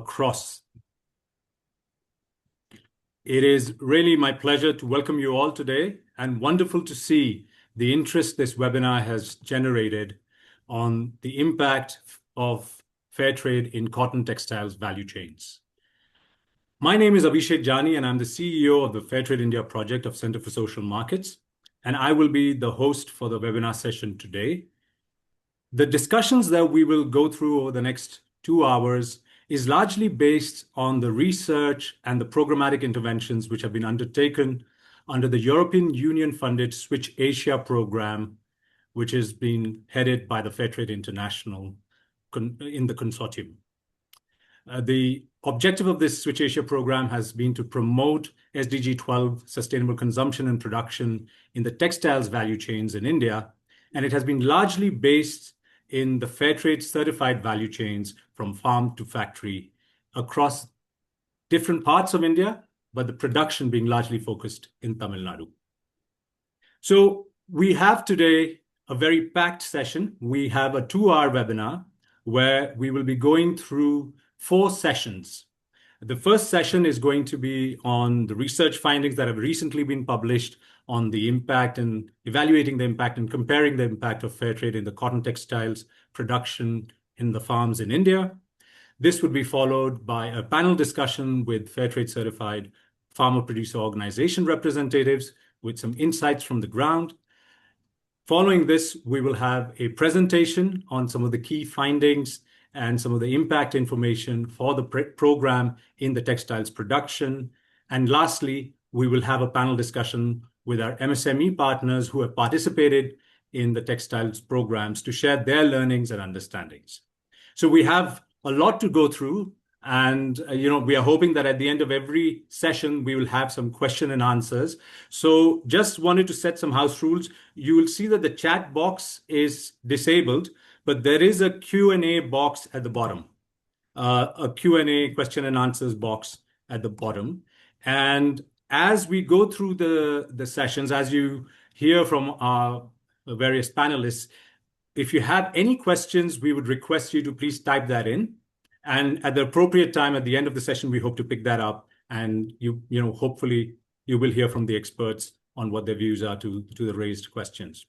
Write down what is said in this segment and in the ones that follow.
across. It is really my pleasure to welcome you all today, and wonderful to see the interest this webinar has generated on the impact of fair trade in cotton textiles value chains. My name is Abhishek Jani, and I'm the CEO of the Fairtrade India project of Center for Social Markets, and I will be the host for the webinar session today. The discussions that we will go through over the next 2 hours is largely based on the research and the programmatic interventions which have been undertaken under the European Union-funded Switch Asia program, which has been headed by the Fairtrade International in the consortium. The objective of this Switch Asia program has been to promote SDG 12 sustainable consumption and production in the textiles value chains in India, and it has been largely based in the Fairtrade certified value chains from farm to factory across different parts of India, but the production being largely focused in Tamil Nadu. So we have today a very packed session. We have a 2-hour webinar where we will be going through 4 sessions. The first session is going to be on the research findings that have recently been published on the impact and evaluating the impact and comparing the impact of fair trade in the cotton textiles production in the farms in India. This would be followed by a panel discussion with Fairtrade certified farmer producer organization representatives with some insights from the ground. Following this, we will have a presentation on some of the key findings and some of the impact information for the program in the textiles production. And lastly, we will have a panel discussion with our MSME partners who have participated in the textiles programs to share their learnings and understandings. So we have a lot to go through, and we are hoping that at the end of every session, we will have some question and answers. So just wanted to set some house rules. You will see that the chat box is disabled, but there is a Q&A box at the bottom, a Q&A question and answers box at the bottom. And as we go through the sessions, as you hear from our various panelists, if you have any questions, we would request you to please type that in. And at the appropriate time, at the end of the session, we hope to pick that up. And hopefully you will hear from the experts on what their views are to the raised questions.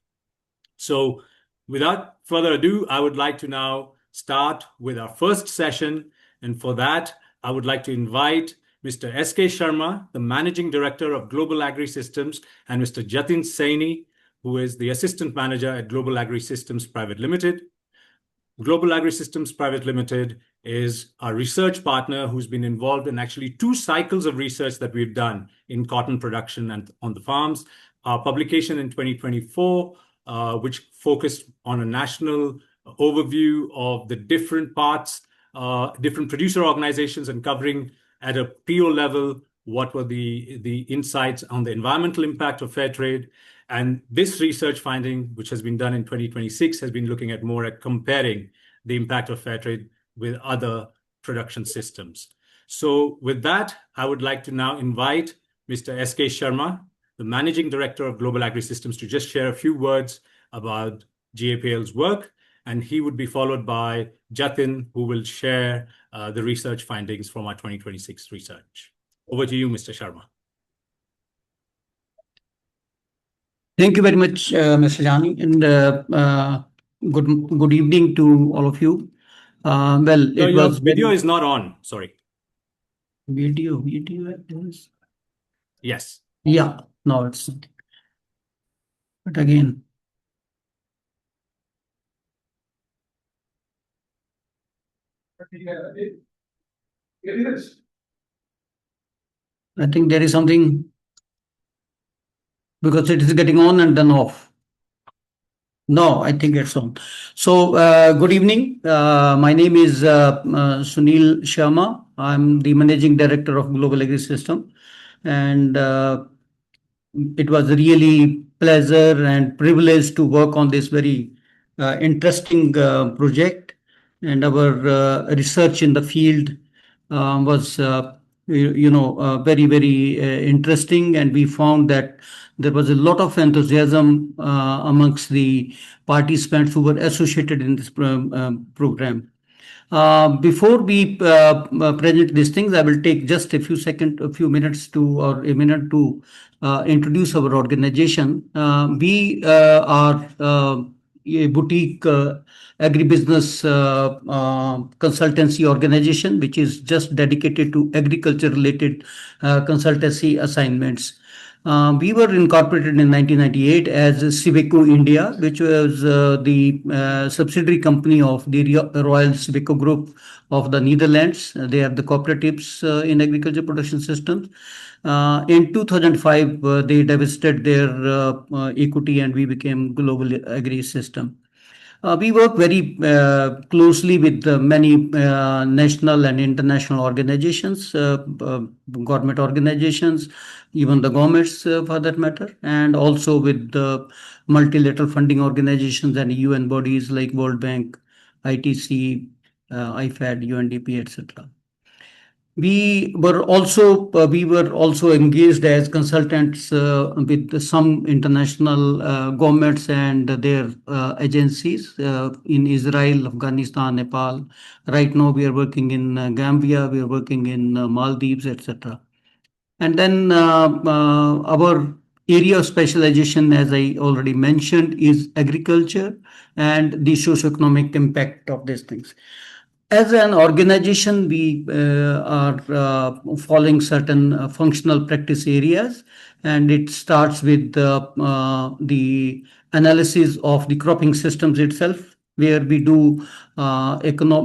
So without further ado, I would like to now start with our first session. And for that, I would like to invite Mr. S.K. Sharma, the Managing Director of Global Agri Systems, and Mr. Jatin Saini, who is the Assistant Manager at Global Agri Systems Private Limited. Global Agri Systems Private Limited is our research partner who's been involved in actually 2 cycles of research that we've done in cotton production and on the farms. Our publication in 2024, which focused on a national overview of the different parts, different producer organizations, and covering at a PO level what were the insights on the environmental impact of fair trade. And this research finding, which has been done in 2026, has been looking at more at comparing the impact of fair trade with other production systems. So with that, I would like to now invite Mr. S.K. Sharma, the Managing Director of Global Agri Systems, to just share a few words about GAPL's work. And he would be followed by Jatin, who will share the research findings from our 2026 research. Over to you, Mr. Sharma. Thank you very much, Mr. Jani, and good evening to all of you. Video is not on. Sorry. Video is. Yes. Yeah. No, it's not. But again. I think there is something, because it is getting on and then off. No, I think it's on. So good evening. My name is Sunil Sharma. I'm the Managing Director of Global Agri System. And it was really pleasure and privilege to work on this very interesting project. And our research in the field was very, very interesting. And we found that there was a lot of enthusiasm amongst the participants who were associated in this program. Before we present these things, I will take just a few minutes to, or a minute to introduce our organization. We are a boutique agribusiness consultancy organization, which is just dedicated to agriculture related consultancy assignments. We were incorporated in 1998 as Civeco India, which was the subsidiary company of the Royal Civeco Group of the Netherlands. They are the cooperatives in agriculture production systems. In 2005, they divested their equity and we became Global Agri System. We work very closely with many national and international organizations, government organizations, even the governments for that matter, and also with the multilateral funding organizations and UN bodies like World Bank, ITC, IFAD, UNDP, etc. We were also engaged as consultants with some international governments and their agencies in Israel, Afghanistan, Nepal. Right now, we are working in Gambia, we are working in Maldives, etc. And then our area of specialization, as I already mentioned, is agriculture and the socio-economic impact of these things. As an organization, we are following certain functional practice areas, and it starts with the analysis of the cropping systems itself, where we do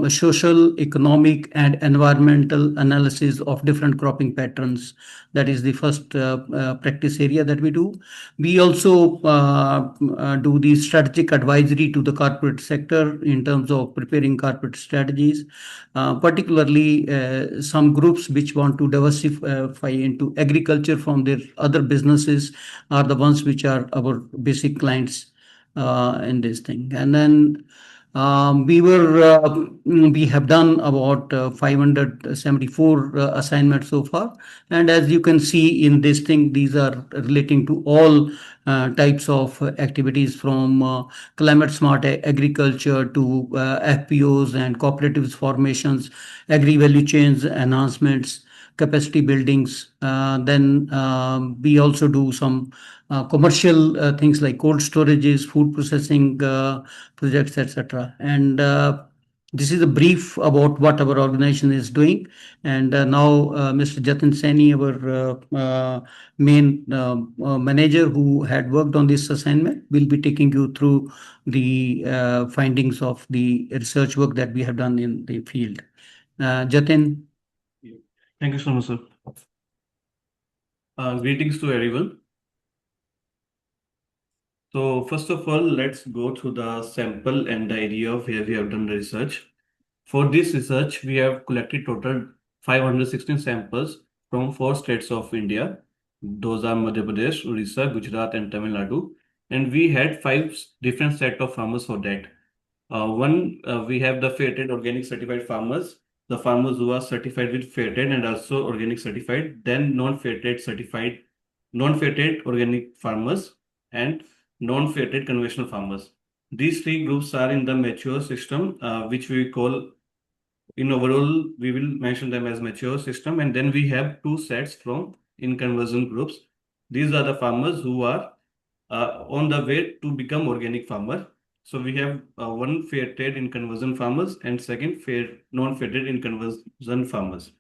social, economic, and environmental analysis of different cropping patterns. That is the first practice area that we do. We also do the strategic advisory to the corporate sector in terms of preparing corporate strategies, particularly some groups which want to diversify into agriculture from their other businesses are the ones which are our basic clients in this thing. And then we have done about 574 assignments so far. And as you can see in this thing, these are relating to all types of activities from climate smart agriculture to FPOs and cooperatives formations, agri value chains enhancements, capacity buildings. Then we also do some commercial things like cold storages, food processing projects, etc. And this is a brief about what our organization is doing. And now Mr. Jatin Saini, our main manager who had worked on this assignment, will be taking you through the findings of the research work that we have done in the field. Jatin. Thank you so much, sir. Greetings to everyone. So first of all, let's go through the sample and the area of where we have done the research. For this research, we have collected total 516 samples from 4 states of India. Those are Madhya Pradesh, Orissa, Gujarat, and Tamil Nadu. And we had 5 different set of farmers for that. We have the Fairtrade organic certified farmers, the farmers who are certified with Fairtrade and also organic certified, then non-Fairtrade organic farmers, and non-Fairtrade conventional farmers. These 3 groups are in the mature system, which we call, in overall, we will mention them as mature system. And then we have 2 sets from in conversion groups. These are the farmers who are on the way to become organic farmer. So we have one fair trade in conversion farmers and second non-fair trade in conversion farmers.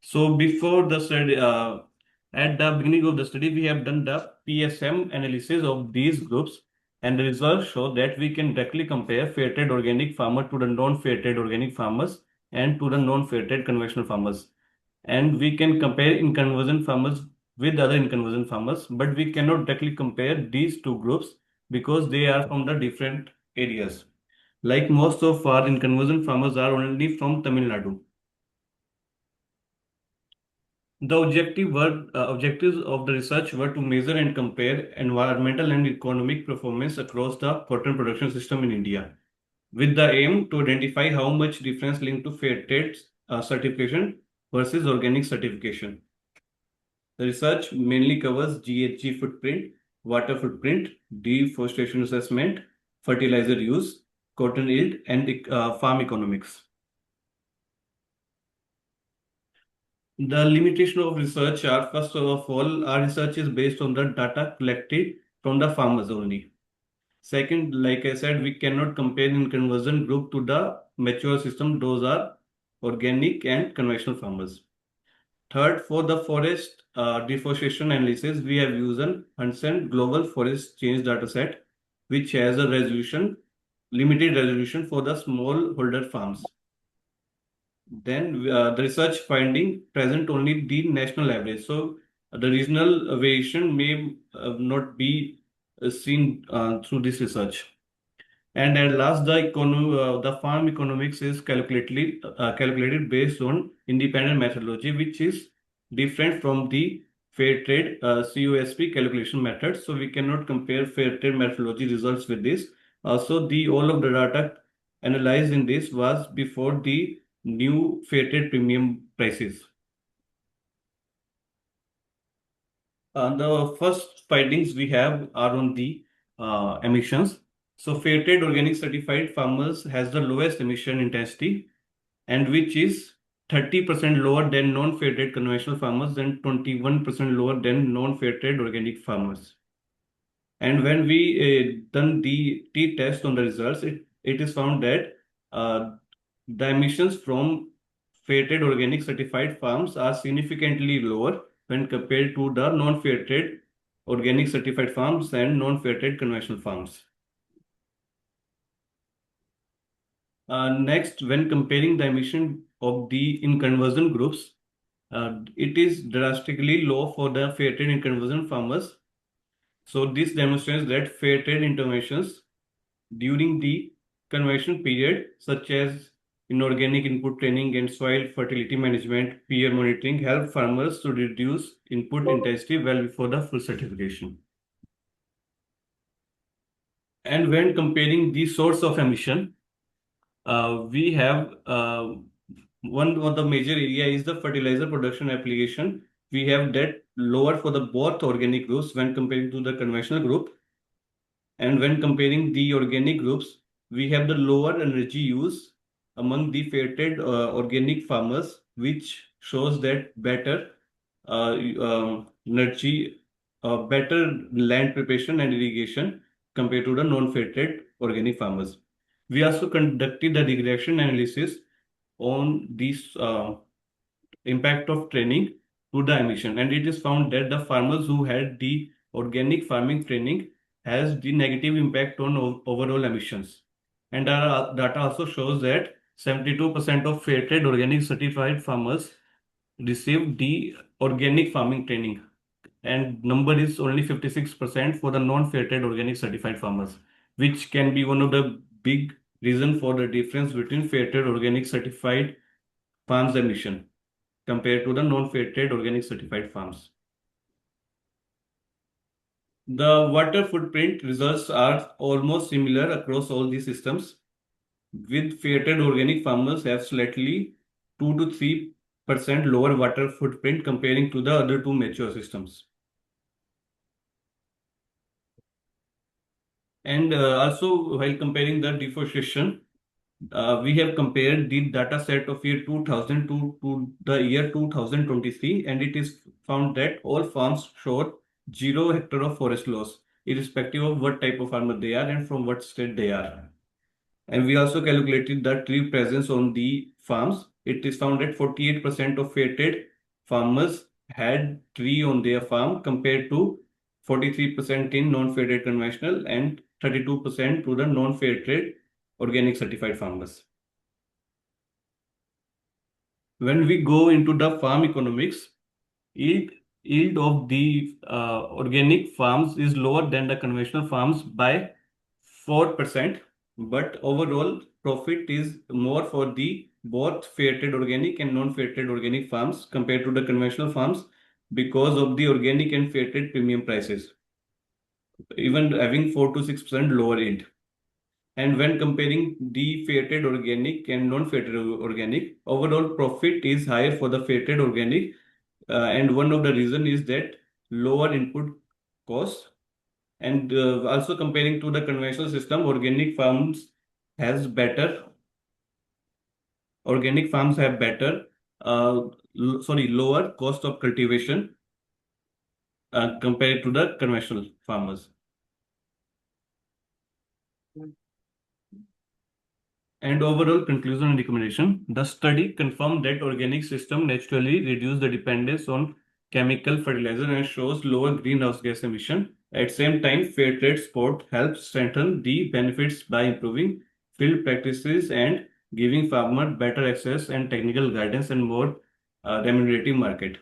So before the study, at the beginning of the study, we have done the PSM analysis of these groups, and the results show that we can directly compare fair trade organic farmer to the non-fair trade organic farmers and to the non-fair trade conventional farmers. And we can compare in conversion farmers with other in conversion farmers, but we cannot directly compare these 2 groups because they are from the different areas. Like most of our in conversion farmers are only from Tamil Nadu. The objectives of the research were to measure and compare environmental and economic performance across the cotton production system in India, with the aim to identify how much difference linked to fair trade certification versus organic certification. The research mainly covers GHG footprint, water footprint, deforestation assessment, fertilizer use, cotton yield, and farm economics. The limitation of research are, first of all, our research is based on the data collected from the farmers only. Second, like I said, we cannot compare in conversion group to the mature system. Those are organic and conventional farmers. Third, for the forest deforestation analysis, we have used an Hansen Global Forest Change dataset, which has a limited resolution for the smallholder farms. Then the research finding present only the national average. So the regional variation may not be seen through this research. And at last, the farm economics is calculated based on independent methodology, which is different from the fair trade COSP calculation method. So we cannot compare fair trade methodology results with this. Also, the all of the data analyzed in this was before the new fair trade premium prices. The first findings we have are on the emissions. So Fairtrade organic certified farmers has the lowest emission intensity, and which is 30% lower than non-Fairtrade conventional farmers and 21% lower than non-Fairtrade organic farmers. And when we done the t-test on the results, it is found that the emissions from Fairtrade organic certified farms are significantly lower when compared to the non-Fairtrade organic certified farms and non-Fairtrade conventional farms. Next, when comparing the emission of the in conversion groups, it is drastically low for the Fairtrade in conversion farmers. So this demonstrates that Fairtrade interventions during the conversion period, such as inorganic input training and soil fertility management, peer monitoring, help farmers to reduce input intensity well before the full certification. And when comparing the source of emission, we have one of the major area is the fertilizer production application. We have that lower for the both organic groups when comparing to the conventional group. And when comparing the organic groups, we have the lower energy use among the Fairtrade organic farmers, which shows that better energy, better land preparation and irrigation compared to the non-Fairtrade organic farmers. We also conducted the regression analysis on this impact of training to the emission, and it is found that the farmers who had the organic farming training has the negative impact on overall emissions. And our data also shows that 72% of Fairtrade organic certified farmers received the organic farming training, and number is only 56% for the non-Fairtrade organic certified farmers, which can be one of the big reason for the difference between Fairtrade organic certified farms emission compared to the non-Fairtrade organic certified farms. The water footprint results are almost similar across all these systems, with Fairtrade organic farmers have slightly 2 to 3% lower water footprint comparing to the other two mature systems. And also, while comparing the deforestation, we have compared the data set of year 2000 to the year 2023, and it is found that all farms showed 0 hectare of forest loss, irrespective of what type of farmer they are and from what state they are. And we also calculated the tree presence on the farms. It is found that 48% of Fairtrade farmers had tree on their farm compared to 43% in non-Fairtrade conventional and 32% to the non-Fairtrade organic certified farmers. When we go into the farm economics, yield of the organic farms is lower than the conventional farms by 4%, but overall profit is more for the both Fairtrade organic and non-Fairtrade organic farms compared to the conventional farms because of the organic and Fairtrade premium prices, even having 4 to 6% lower yield. And when comparing the Fairtrade organic and non-Fairtrade organic, overall profit is higher for the Fairtrade organic, and one of the reason is that lower input cost. And also comparing to the conventional system, organic farms have better lower cost of cultivation compared to the conventional farmers. And overall conclusion and recommendation, the study confirmed that organic system naturally reduce the dependence on chemical fertilizer and shows lower greenhouse gas emission. At same time, fair trade sport helps strengthen the benefits by improving field practices and giving farmer better access and technical guidance and more remunerative market.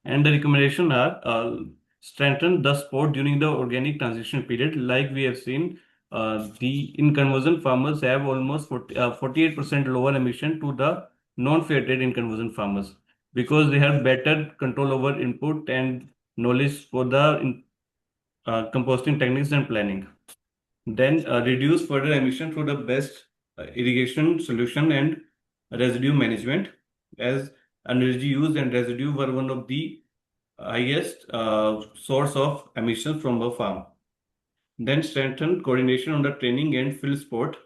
And the recommendation are strengthen the sport during the organic transition period. Like we have seen, the in conversion farmers have almost 48% lower emission to the non-fair trade in conversion farmers because they have better control over input and knowledge for the composting techniques and planning. Then reduce further emission through the best irrigation solution and residue management, as energy use and residue were one of the highest source of emissions from a farm. Then strengthen coordination on the training and field sport.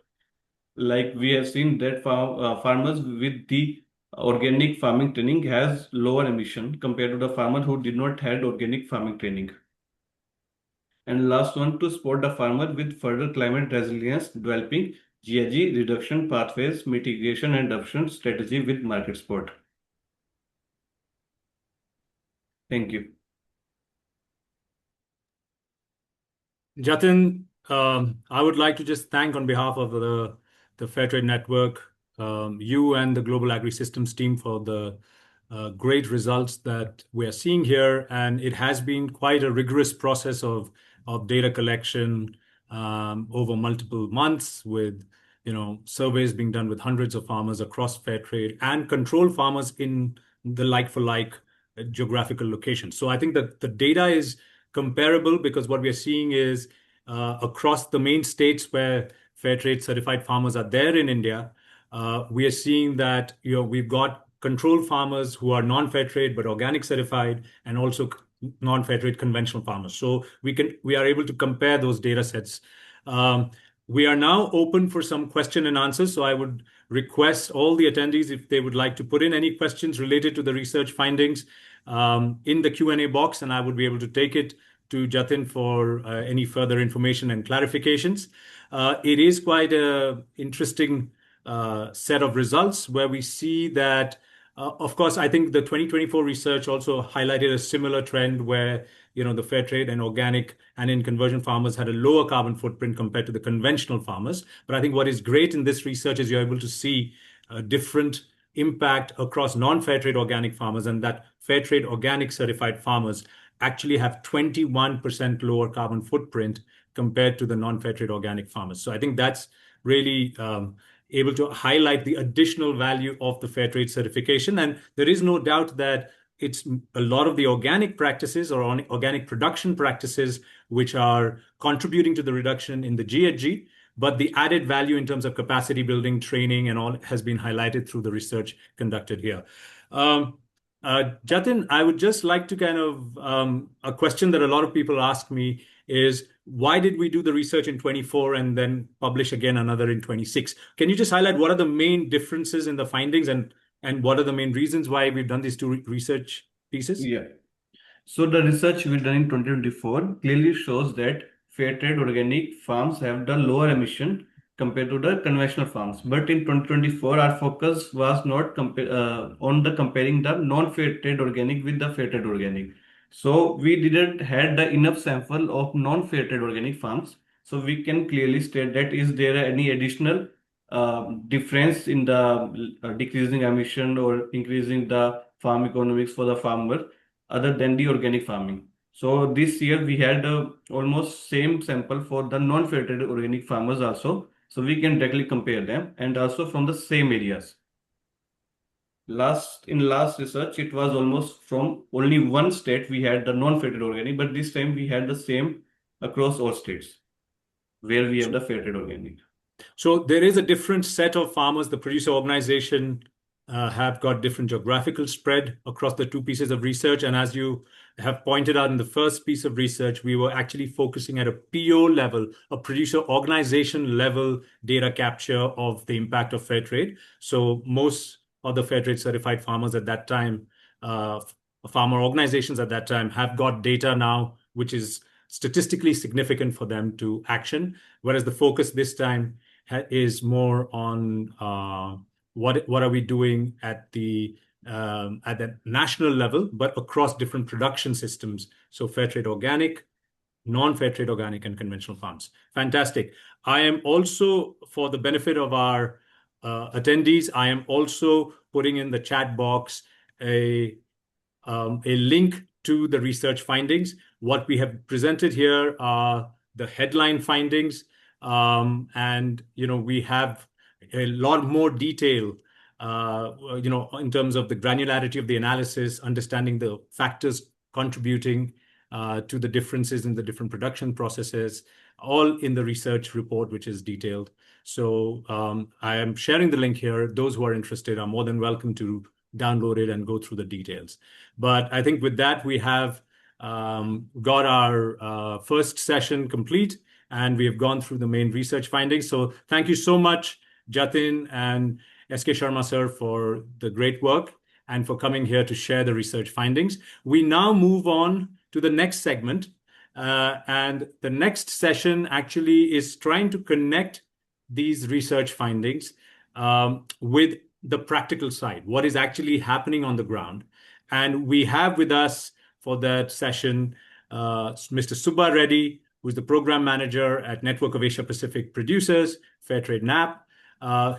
Like we have seen that farmers with the organic farming training has lower emission compared to the farmer who did not had organic farming training. And last one, to support the farmer with further climate resilience, developing GHG reduction pathways, mitigation and adoption strategy with market support. Thank you. Jatin, I would like to just thank on behalf of the Fairtrade Network, you and the Global Agri-Systems team for the great results that we are seeing here. And it has been quite a rigorous process of data collection over multiple months with surveys being done with hundreds of farmers across Fairtrade and control farmers in the like-for-like geographical location. So I think that the data is comparable because what we are seeing is across the main states where Fairtrade certified farmers are there in India, we are seeing that we've got control farmers who are non-Fairtrade but organic certified, and also non-Fairtrade conventional farmers. So we are able to compare those data sets. We are now open for some question and answers. So I would request all the attendees, if they would like to put in any questions related to the research findings in the Q&A box, and I would be able to take it to Jatin for any further information and clarifications. It is quite an interesting set of results where we see that, of course, I think the 2024 research also highlighted a similar trend where the fair trade and organic and in conversion farmers had a lower carbon footprint compared to the conventional farmers. But I think what is great in this research is you're able to see a different impact across non-fair trade organic farmers, and that fair trade organic certified farmers actually have 21% lower carbon footprint compared to the non-fair trade organic farmers. So I think that's really able to highlight the additional value of the fair trade certification. And there is no doubt that it's a lot of the organic practices or organic production practices which are contributing to the reduction in the GHG, but the added value in terms of capacity building, training, and all has been highlighted through the research conducted here. Jatin, I would just like to kind of, a question that a lot of people ask me is, why did we do the research in 24 and then publish again another in 26? Can you just highlight what are the main differences in the findings and what are the main reasons why we've done these two research pieces? Yeah. So the research we done in 2024 clearly shows that fair trade organic farms have the lower emission compared to the conventional farms. But in 2024, our focus was not on the comparing the non-fair trade organic with the fair trade organic. So we didn't had the enough sample of non-fair trade organic farms. So we can clearly state that is there any additional difference in the decreasing emission or increasing the farm economics for the farmer other than the organic farming. So this year we had almost same sample for the non-fair trade organic farmers also. So we can directly compare them and also from the same areas. Last research, it was almost from only one state we had the non-fair trade organic, but this time we had the same across all states where we have the fair trade organic. So there is a different set of farmers. The producer organization have got different geographical spread across the two pieces of research. And as you have pointed out in the first piece of research, we were actually focusing at a PO level, a producer organization level data capture of the impact of fair trade. So most of the Fairtrade certified farmers at that time, farmer organizations at that time, have got data now, which is statistically significant for them to action. Whereas the focus this time is more on what are we doing at the national level, but across different production systems. So Fairtrade organic, non-Fairtrade organic, and conventional farms. Fantastic. I am also, for the benefit of our attendees, I am also putting in the chat box a link to the research findings. What we have presented here are the headline findings, and we have a lot more detail, in terms of the granularity of the analysis, understanding the factors contributing to the differences in the different production processes, all in the research report, which is detailed. So I am sharing the link here. Those who are interested are more than welcome to download it and go through the details. But I think with that, we have got our first session complete, and we have gone through the main research findings. So thank you so much, Jatin and SK Sharma sir, for the great work and for coming here to share the research findings. We now move on to the next segment. And the next session actually is trying to connect these research findings with the practical side, what is actually happening on the ground. And we have with us for that session Mr. Subba Reddy, who is the program manager at Network of Asia Pacific Producers, Fairtrade NAP.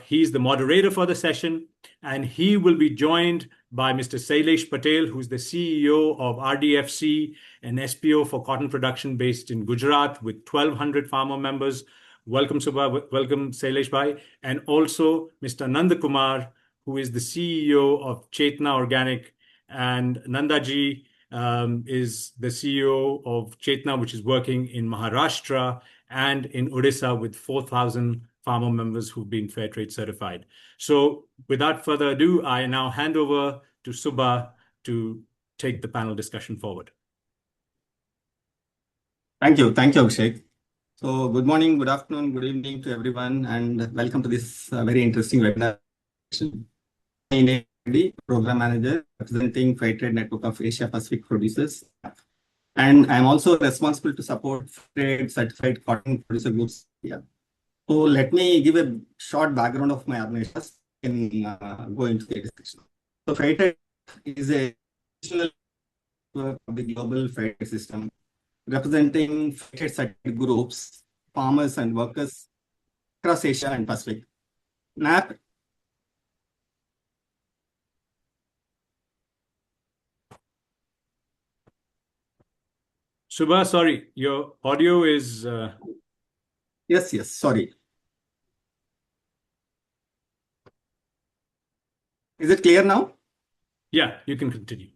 He's the moderator for the session, and he will be joined by Mr. Sailesh Patel, who's the CEO of RDFC, an SPO for cotton production based in Gujarat with 1,200 farmer members. Welcome, Subha. Welcome, Sailesh Bhai. And also Mr. Nanda Kumar, who is the CEO of Chetna Organic. And Nandaji is the CEO of Chetna, which is working in Maharashtra and in Odisha with 4,000 farmer members who've been Fairtrade certified. So without further ado, I now hand over to Subha to take the panel discussion forward. Thank you, Abhishek. So good morning, good afternoon, good evening to everyone, and welcome to this very interesting webinar. My name is Program Manager representing Fairtrade Network of Asia Pacific Producers, and I'm also responsible to support Fairtrade certified cotton producer groups here. So let me give a short background of my organization and go into the discussion. So Fairtrade is a national of the global Fairtrade system, representing Fairtrade certified groups, farmers and workers across Asia and Pacific. NAP Subha, sorry, your audio is... Yes, sorry. Is it clear now? Yeah, you can continue.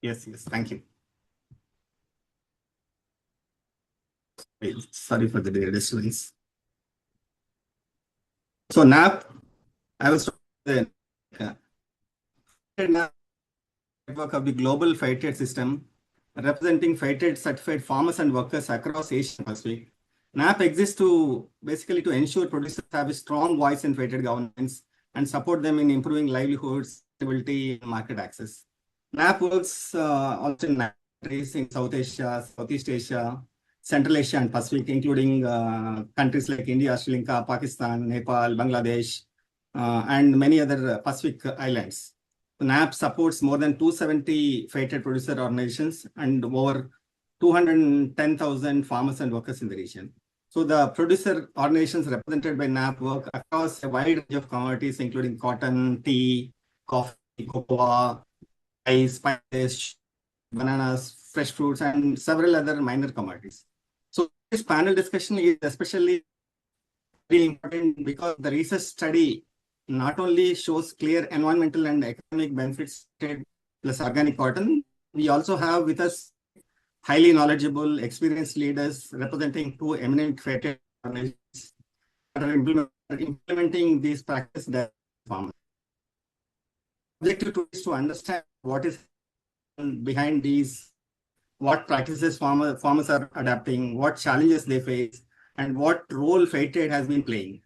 Yes, thank you. Sorry for the disturbance. So NAP, I will start the network of the global Fairtrade system, representing Fairtrade certified farmers and workers across Asia and Pacific. NAP exists to basically to ensure producers have a strong voice in Fairtrade governance and support them in improving livelihoods, stability, and market access. NAP works also in countries in South Asia, Southeast Asia, Central Asia and Pacific, including countries like India, Sri Lanka, Pakistan, Nepal, Bangladesh, and many other Pacific islands. NAP supports more than 270 Fairtrade producer organizations and over 210,000 farmers and workers in the region. So the producer organizations represented by NAP work across a wide range of commodities, including cotton, tea, coffee, cocoa, rice, spices, bananas, fresh fruits, and several other minor commodities. So this panel discussion is especially very important because the research study not only shows clear environmental and economic benefits plus organic cotton, we also have with us highly knowledgeable, experienced leaders representing two eminent Fairtrade organizations that are implementing these practices that farmers. The objective is to understand what is behind these, what practices farmers are adapting, what challenges they face, and what role Fairtrade has been playing.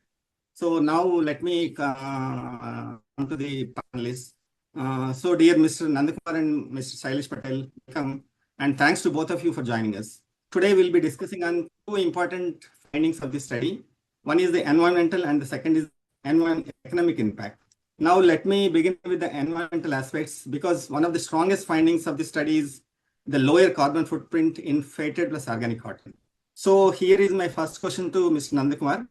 So now let me come to the panelists. So dear Mr. Nandakumar and Mr. Sailesh Patel, welcome, and thanks to both of you for joining us. Today we'll be discussing on two important findings of this study. One is the environmental and the second is economic impact. Now let me begin with the environmental aspects, because one of the strongest findings of this study is the lower carbon footprint in Fairtrade plus organic cotton. So here is my first question to Mr. Nandakumar.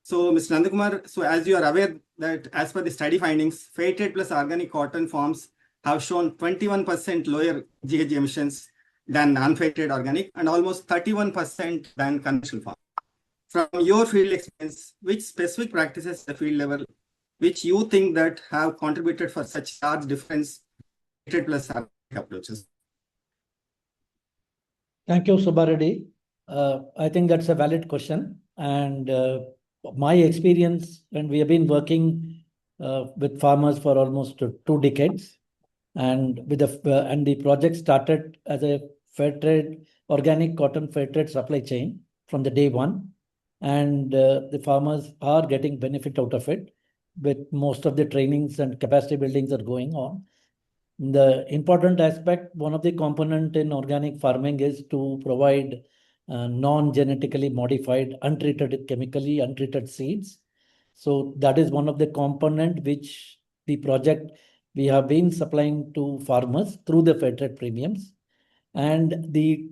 So, Mr. Nandakumar, so as you are aware that as per the study findings, Fairtrade plus organic cotton farms have shown 21% lower GHG emissions than non-Fairtrade organic and almost 31% than conventional farms. From your field experience, which specific practices at the field level, which you think that have contributed for such large difference Fairtrade plus organic approaches? Thank you, Subbareddy. I think that's a valid question. And my experience, and we have been working with farmers for almost 2 decades, and the project started as a Fairtrade organic cotton Fairtrade supply chain from the day one, and the farmers are getting benefit out of it. With most of the trainings and capacity buildings are going on. The important aspect, one of the component in organic farming is to provide non-genetically modified, chemically untreated seeds. So that is one of the component which the project we have been supplying to farmers through the Fairtrade premiums. And the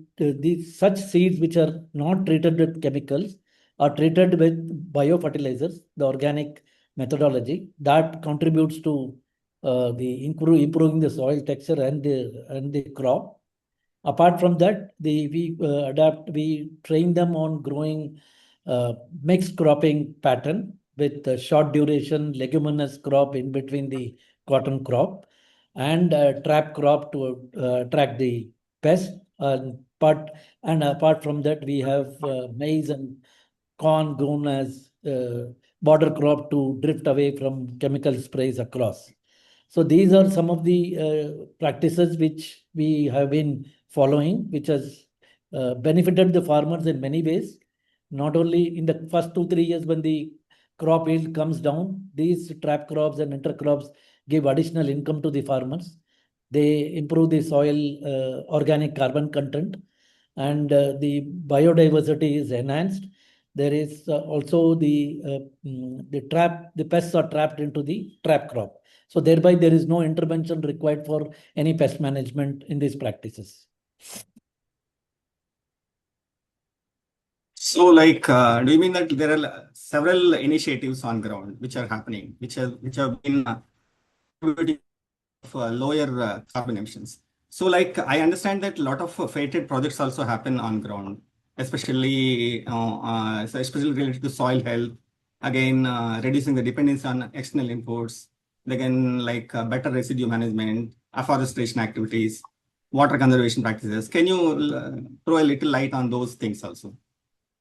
such seeds which are not treated with chemicals are treated with biofertilizers, the organic methodology that contributes to improving the soil texture and the crop. Apart from that, we train them on growing mixed cropping pattern with short duration leguminous crop in between the cotton crop, and trap crop to attract the pest. And apart from that, we have maize and corn grown as border crop to drift away from chemical sprays across. So these are some of the practices which we have been following, which has benefited the farmers in many ways. Not only in the first 2-3 years when the crop yield comes down, these trap crops and intercrops give additional income to the farmers. They improve the soil organic carbon content, and the biodiversity is enhanced. There is also the pests are trapped into the trap crop. So thereby there is no intervention required for any pest management in these practices. So, like, do you mean that there are several initiatives on ground which are happening, which have been contributing for lower carbon emissions? So, like, I understand that a lot of Fairtrade projects also happen on ground, especially related to soil health. Again, reducing the dependence on external imports. Again, like better residue management, afforestation activities, water conservation practices. Can you throw a little light on those things also?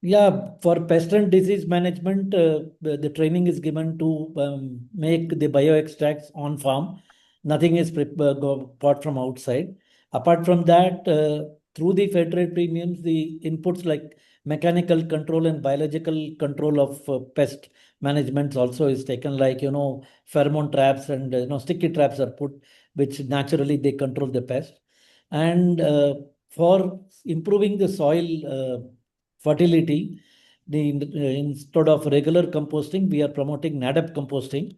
Yeah, for pest and disease management, the training is given to make the bioextracts on farm. Nothing is bought from outside. Apart from that, through the Fairtrade premiums, the inputs like mechanical control and biological control of pest management also is taken, like, pheromone traps and sticky traps are put, which naturally they control the pest. And for improving the soil fertility, instead of regular composting, we are promoting NADP composting,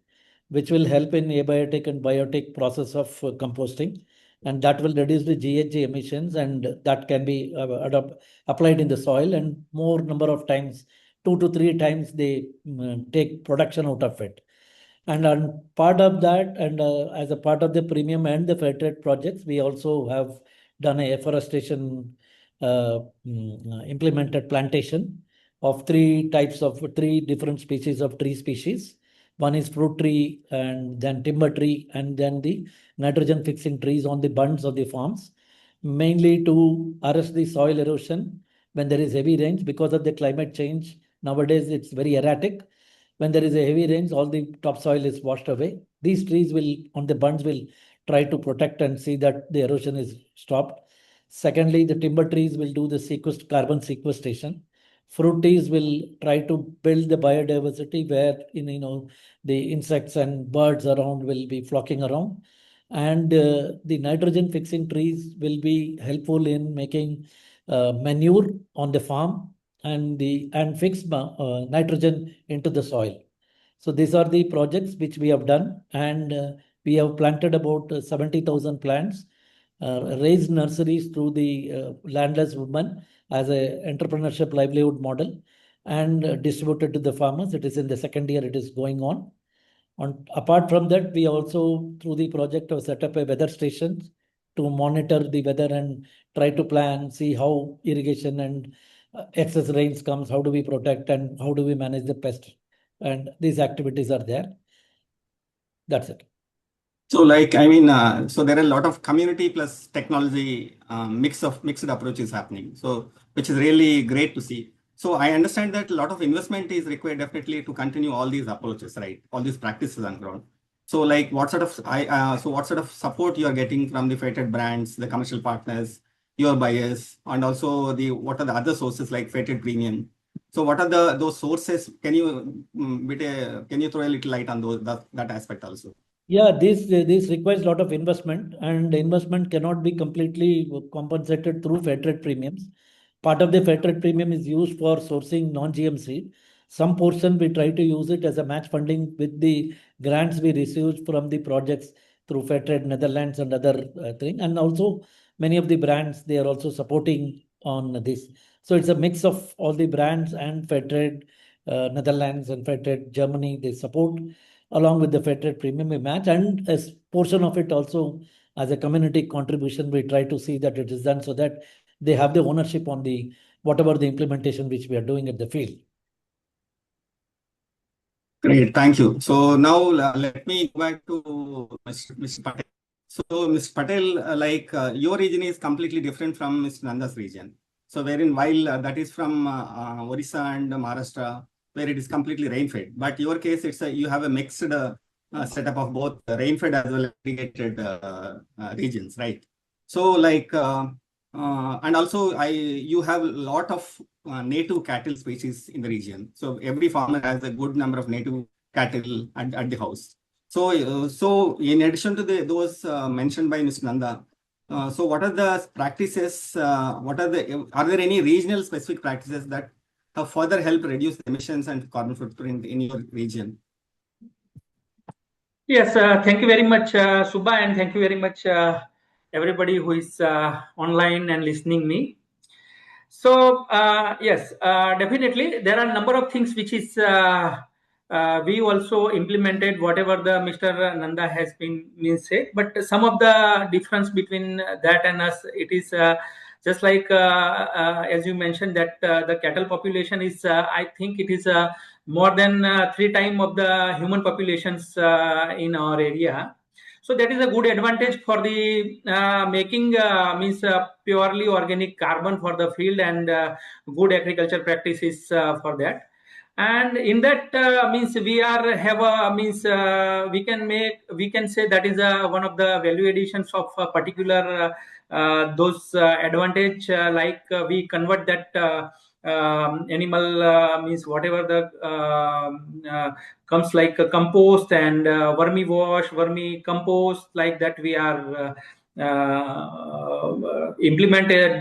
which will help in abiotic and biotic process of composting, and that will reduce the GHG emissions, and that can be applied in the soil, and more number of times, 2 to 3 times they take production out of it. And on part of that, and as a part of the premium and the Fairtrade projects, we also have done a afforestation implemented plantation of 3 different species of tree species. One is fruit tree, and then timber tree, and then the nitrogen fixing trees on the bunds of the farms, mainly to arrest the soil erosion when there is heavy rains. Because of the climate change, nowadays it's very erratic. When there is a heavy rains, all the topsoil is washed away. These trees on the bunds will try to protect and see that the erosion is stopped. Secondly, the timber trees will do the carbon sequestration. Fruit trees will try to build the biodiversity where the insects and birds around will be flocking around, and the nitrogen fixing trees will be helpful in making manure on the farm and fix nitrogen into the soil. So these are the projects which we have done, and we have planted about 70,000 plants, raised nurseries through the landless women as a entrepreneurship livelihood model, and distributed to the farmers. It is in the second year it is going on. Apart from that, we also, through the project, have set up a weather station to monitor the weather and try to plan, see how irrigation and excess rains comes, how do we protect and how do we manage the pest. And these activities are there. That's it. So like, I mean, so there are a lot of community plus technology mixed approaches happening. So which is really great to see. So I understand that a lot of investment is required definitely to continue all these approaches, right? All these practices on ground. So like what sort of support you are getting from the Fairtrade brands, the commercial partners, your buyers, and also what are the other sources like Fairtrade Premium? So what are those sources? Can you throw a little light on that aspect also? Yeah, this requires a lot of investment, and the investment cannot be completely compensated through Fairtrade premiums. Part of the Fairtrade premium is used for sourcing non-GM seed. Some portion we try to use it as a match funding with the grants we receive from the projects through Fairtrade Netherlands and other thing. And also many of the brands, they are also supporting on this. So it's a mix of all the brands and Fairtrade Netherlands and Fairtrade Germany, they support along with the Fairtrade premium we match, and a portion of it also as a community contribution, we try to see that it is done so that they have the ownership on the whatever the implementation which we are doing at the field. Great, thank you. So now let me go back to Mr. Patel. So Mr. Patel, your region is completely different from Mr. Nanda's region. So while that is from Orissa and Maharashtra, where it is completely rain-fed. But your case, you have a mixed setup of both rain-fed as well as irrigated regions, right? So and also you have a lot of native cattle species in the region. So every farmer has a good number of native cattle at the house. So in addition to those mentioned by Mr. Nanda, so what are the practices? Are there any regional specific practices that have further helped reduce the emissions and carbon footprint in your region? Yes, thank you very much, Subha, and thank you very much, everybody who is online and listening me. So yes, definitely there are a number of things which is we also implemented whatever the Mr. Nanda has been said, but some of the difference between that and us, it is just like as you mentioned that the cattle population is I think it is more than 3 times of the human populations in our area. So that is a good advantage for the making purely organic carbon for the field and good agriculture practices for that. And in that we can say that is one of the value additions of a particular those advantage we convert that animal whatever the comes like a compost and vermi wash, vermi compost, like that we are implemented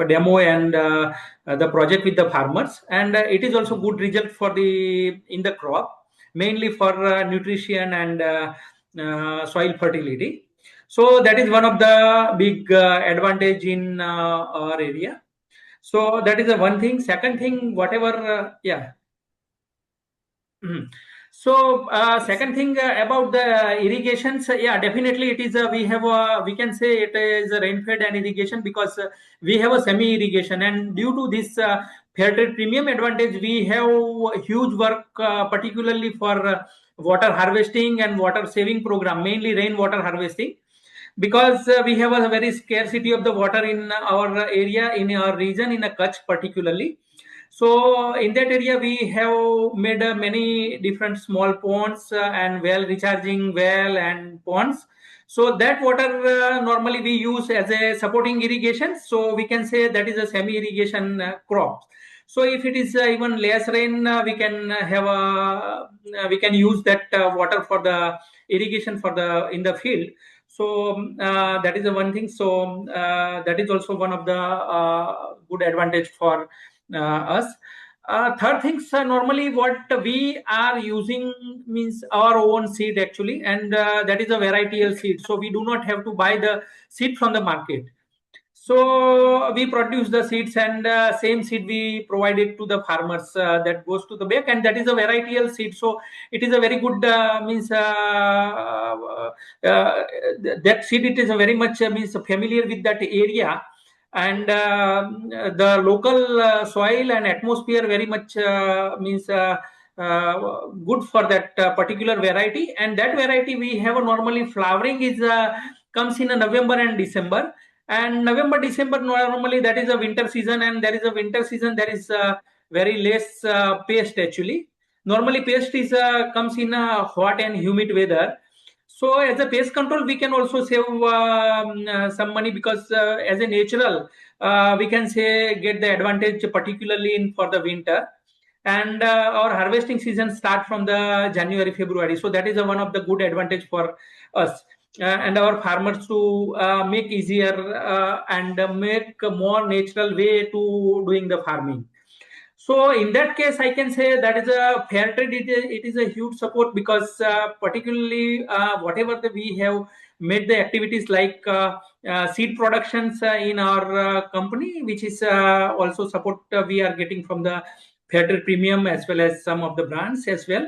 demo and the project with the farmers, and it is also good result for in the crop, mainly for nutrition and soil fertility. So that is one of the big advantage in our area. So that is the one thing. Second thing, whatever, yeah. So second thing about the irrigations, yeah, definitely it is we can say it is a rain-fed and irrigation because we have a semi-irrigation, and due to this Fairtrade premium advantage, we have huge work particularly for water harvesting and water saving program, mainly rainwater harvesting, because we have a very scarcity of the water in our area, in our region, in a Kutch particularly. So in that area, we have made many different small ponds and recharging well and ponds. So that water normally we use as a supporting irrigation. So we can say that is a semi-irrigation crop. So if it is even less rain, we can we can use that water for the irrigation for the in the field. So that is the one thing. So that is also one of the good advantage for us. Third things, normally what we are using means our own seed actually, and that is a varietal seed. So we do not have to buy the seed from the market. So we produce the seeds, and same seed we provide it to the farmers that goes to the back, and that is a varietal seed. So it is a very good that seed. It is a very much means familiar with that area, and the local soil and atmosphere very much means good for that particular variety. And that variety we have normally flowering is comes in November and December. And November, December, normally that is a winter season, and there is a winter season, there is very less pest actually. Normally pest is comes in hot and humid weather. So as a pest control, we can also save some money, because as a natural, we can say get the advantage, particularly in for the winter. And our harvesting season start from the January, February. So that is one of the good advantage for us. And our farmers to make easier and make a more natural way to doing the farming. So in that case, I can say that is a fair trade. It is a huge support, because particularly whatever we have made the activities like seed productions in our company, which is also support we are getting from the fair trade premium, as well as some of the brands as well.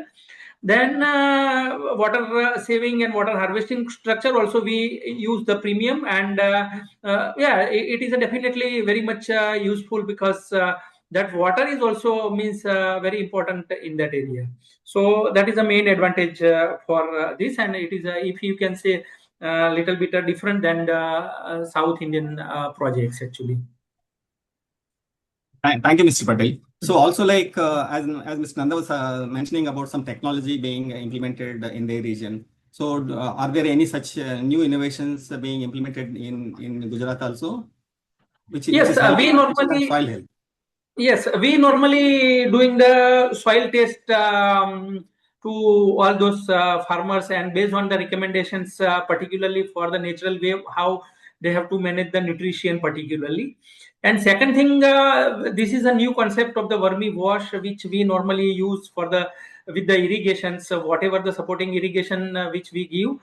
Then water saving and water harvesting structure also we use the premium, and yeah, it is definitely very much useful, because that water is also means very important in that area. So that is the main advantage for this, and it is if you can say a little bit different than the South Indian projects actually. Thank you, Mr. Patel. So also like as Mr. Nanda was mentioning about some technology being implemented in their region. So are there any such new innovations being implemented in Gujarat also? Yes, we normally soil health. Yes, we normally doing the soil test to all those farmers, and based on the recommendations, particularly for the natural way, how they have to manage the nutrition particularly. And second thing, this is a new concept of the vermi wash, which we normally use for the with the irrigation. So whatever the supporting irrigation which we give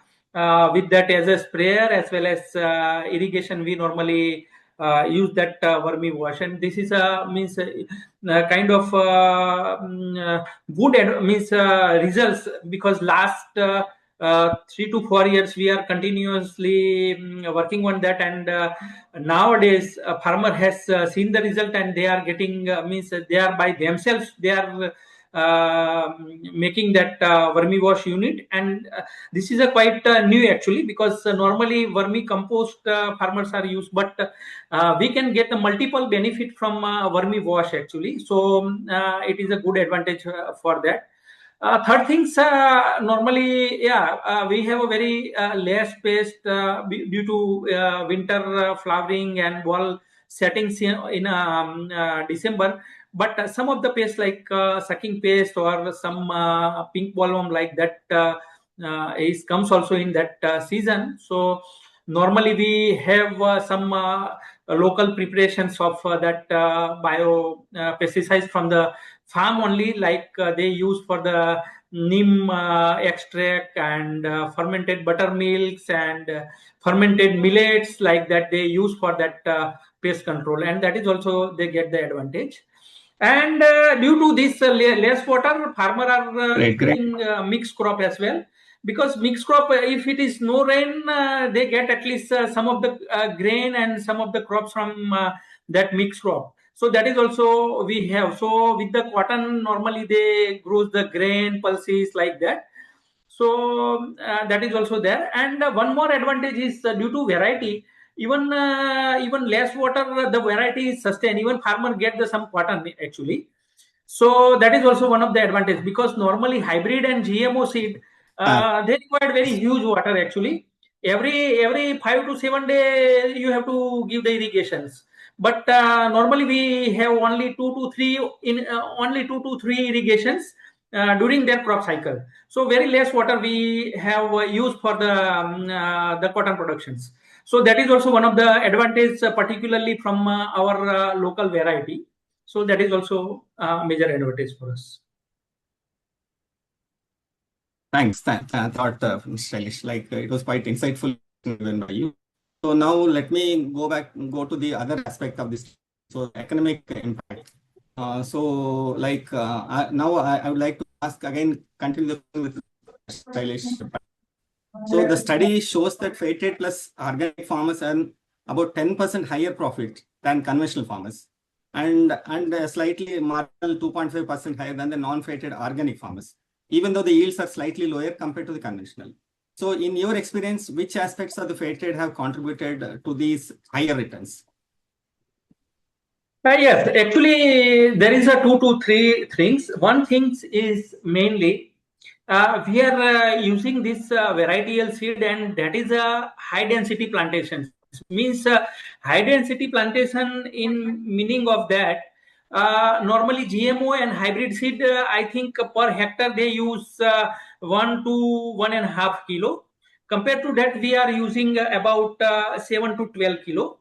with that as a sprayer as well as irrigation, we normally use that vermi wash, and this is means kind of good means results, because last 3 to 4 years we are continuously working on that, and nowadays a farmer has seen the result, and they are getting means they are by themselves, they are making that vermi wash unit. And this is a quite new actually, because normally vermi compost farmers are used, but we can get a multiple benefit from vermi wash actually. So it is a good advantage for that. Third things, normally, yeah, we have a very less pest due to winter flowering and ball settings in December. But some of the pests like sucking pest or some pink bollworm like that is comes also in that season. So normally we have some local preparations of that bio pesticides from the farm only, like they use for the neem extract and fermented buttermilks and fermented millets, like that they use for that pest control, and that is also they get the advantage. And due to this less water, farmer are doing mixed crop as well, because mixed crop, if it is no rain, they get at least some of the grain and some of the crops from that mixed crop. So that is also we have. So with the cotton, normally they grows the grain pulses like that. So that is also there. And one more advantage is due to variety. Even less water, the variety is sustained. Even farmer get some cotton actually. So that is also one of the advantage, because normally hybrid and GMO seed they require very huge water actually. Every 5 to 7 days you have to give the irrigations. But normally we have only two to three irrigations during their crop cycle. So very less water we have used for the cotton productions. So that is also one of the advantage, particularly from our local variety. So that is also a major advantage for us. Thanks. Thought, Mr. Shailesh, it was quite insightful given by you. So now let me go to the other aspect of this. So economic impact. Now I would like to ask again, continue with Shailesh. So the study shows that Fairtrade plus organic farmers earn about 10% higher profit than conventional farmers, and a slightly marginal 2.5% higher than the non-Fairtrade organic farmers, even though the yields are slightly lower compared to the conventional. So in your experience, which aspects of the Fairtrade have contributed to these higher returns? Yes, actually, there is a 2 to 3 things. One thing is mainly we are using this varietal seed, and that is a high density plantation. Means high density plantation in meaning of that. Normally GMO and hybrid seed, I think per hectare they use 1 to 1.5 kilo. Compared to that, we are using about 7 to 12 kilo.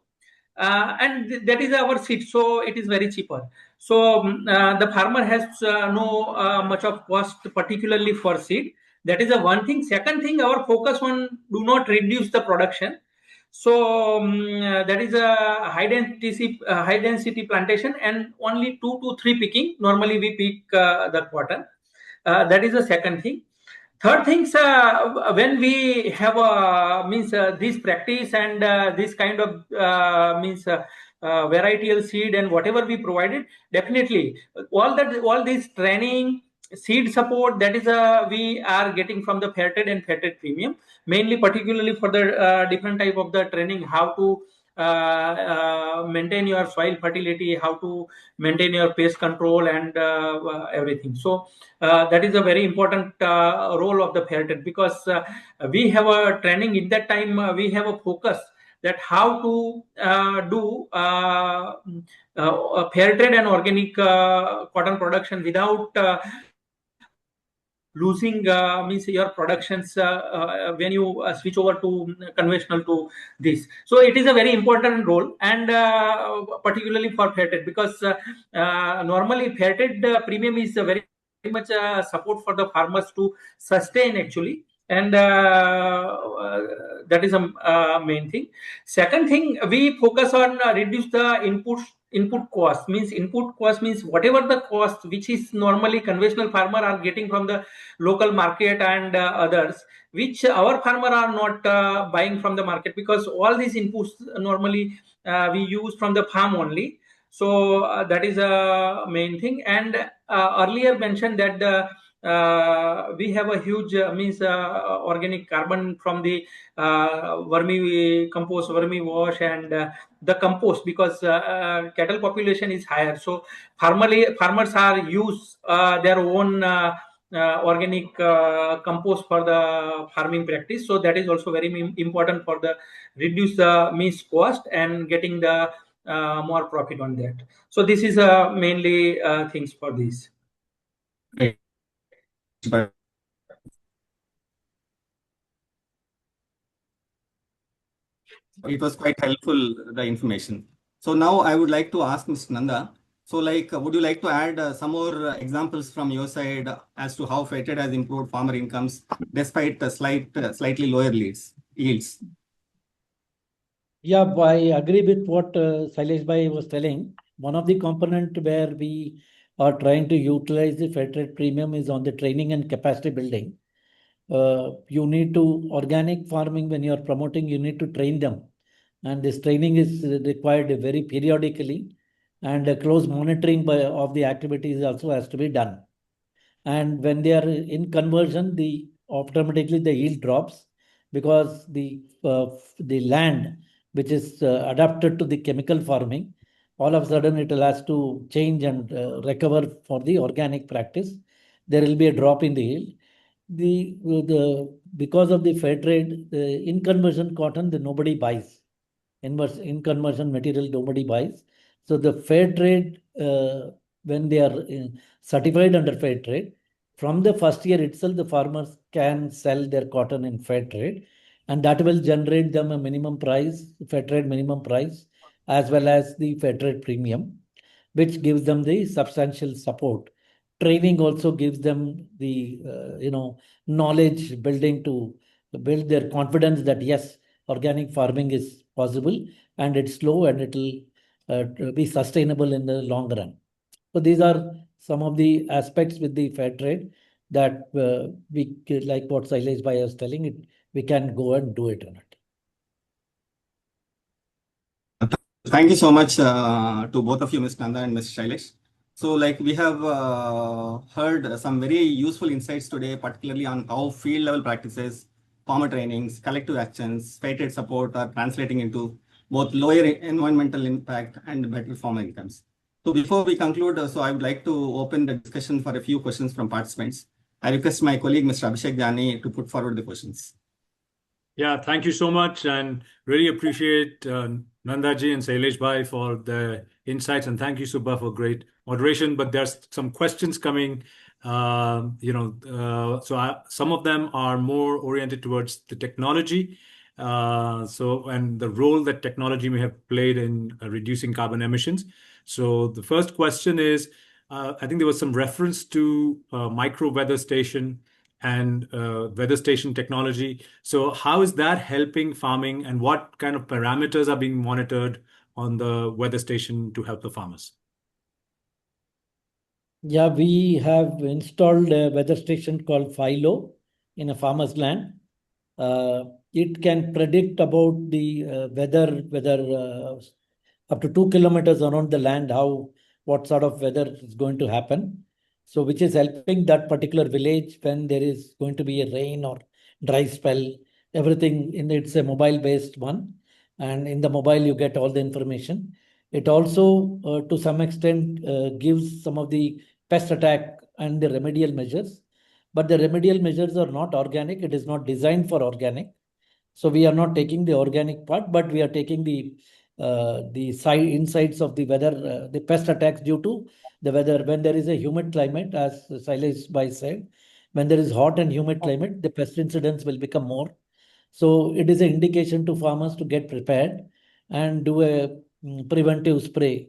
And that is our seed, so it is very cheaper. So the farmer has no much of cost, particularly for seed. That is the one thing. Second thing, our focus on do not reduce the production. So that is a high density plantation, and only 2 to 3 picking. Normally we pick the cotton. That is the second thing. Third things, when we have this practice and this kind of varietal seed and whatever we provided, definitely all this training, seed support, that is we are getting from the Fairtrade and Fairtrade Premium, mainly particularly for the different type of the training, how to maintain your soil fertility, how to maintain your pest control and everything. So that is a very important role of the Fairtrade, because we have a training in that time. We have a focus that how to do Fairtrade and organic cotton production without losing means your productions when you switch over to conventional to this. So it is a very important role, and particularly for Fairtrade, because normally Fairtrade premium is very much support for the farmers to sustain actually, and that is a main thing. Second thing, we focus on reduce the input cost. Input cost means whatever the cost which is normally conventional farmer are getting from the local market and others, which our farmer are not buying from the market, because all these inputs normally we use from the farm only. So that is a main thing. And earlier mentioned that we have a huge organic carbon from the vermi wash and the compost, because cattle population is higher. So farmers are use their own organic compost for the farming practice. So that is also very important for the reduce the cost and getting the more profit on that. So this is mainly things for this. Great. But it was quite helpful, the information. So now I would like to ask Mr. Nanda. So would you like to add some more examples from your side as to how Fairtrade has improved farmer incomes despite slightly lower yields? Yeah, I agree with what Sailesh Bhai was telling. One of the component where we are trying to utilize the Fairtrade Premium is on the training and capacity building. You need to organic farming, when you are promoting, you need to train them, and this training is required very periodically, and a close monitoring of the activities also has to be done. And when they are in conversion, automatically the yield drops, because the land which is adapted to the chemical farming, all of a sudden it will has to change and recover for the organic practice. There will be a drop in the yield. Because of the Fairtrade in conversion cotton, nobody buys. in conversion material nobody buys. So the fair trade, when they are certified under fair trade, from the first year itself, the farmers can sell their cotton in fair trade, and that will generate them a minimum price, fair trade minimum price, as well as the fair trade premium, which gives them the substantial support. Training also gives them the knowledge building to build their confidence that yes, organic farming is possible and it's slow and it will be sustainable in the long run. So these are some of the aspects with the fair trade that we, like what Sailesh Bhai was telling, it we can go and do it on it. Thank you so much to both of you, Ms. Nanda and Ms. Shailesh. So like we have heard some very useful insights today, particularly on how field level practices, farmer trainings, collective actions, fair trade support are translating into both lower environmental impact and better farmer incomes. So before we conclude, so I would like to open the discussion for a few questions from participants. I request my colleague, Mr. Abhishek Jani, to put forward the questions. Yeah, thank you so much, and really appreciate Nandaji and Sailesh Bhai for the insights, and thank you, Subha, for great moderation. But there's some questions coming, some of them are more oriented towards the technology, and the role that technology may have played in reducing carbon emissions. So the first question is, I think there was some reference to micro weather station and weather station technology. So how is that helping farming, and what kind of parameters are being monitored on the weather station to help the farmers? Yeah, we have installed a weather station called Philo in a farmer's land. It can predict about the weather up to 2 kilometers around the land, what sort of weather is going to happen. So which is helping that particular village when there is going to be a rain or dry spell, everything it's a mobile based one. And in the mobile, you get all the information. It also, to some extent, gives some of the pest attack and the remedial measures. But the remedial measures are not organic. It is not designed for organic. So we are not taking the organic part, but we are taking the insights of the weather, the pest attacks due to the weather. When there is a humid climate, as Sailesh Bhai said, when there is hot and humid climate, the pest incidents will become more. So it is an indication to farmers to get prepared and do a preventive spray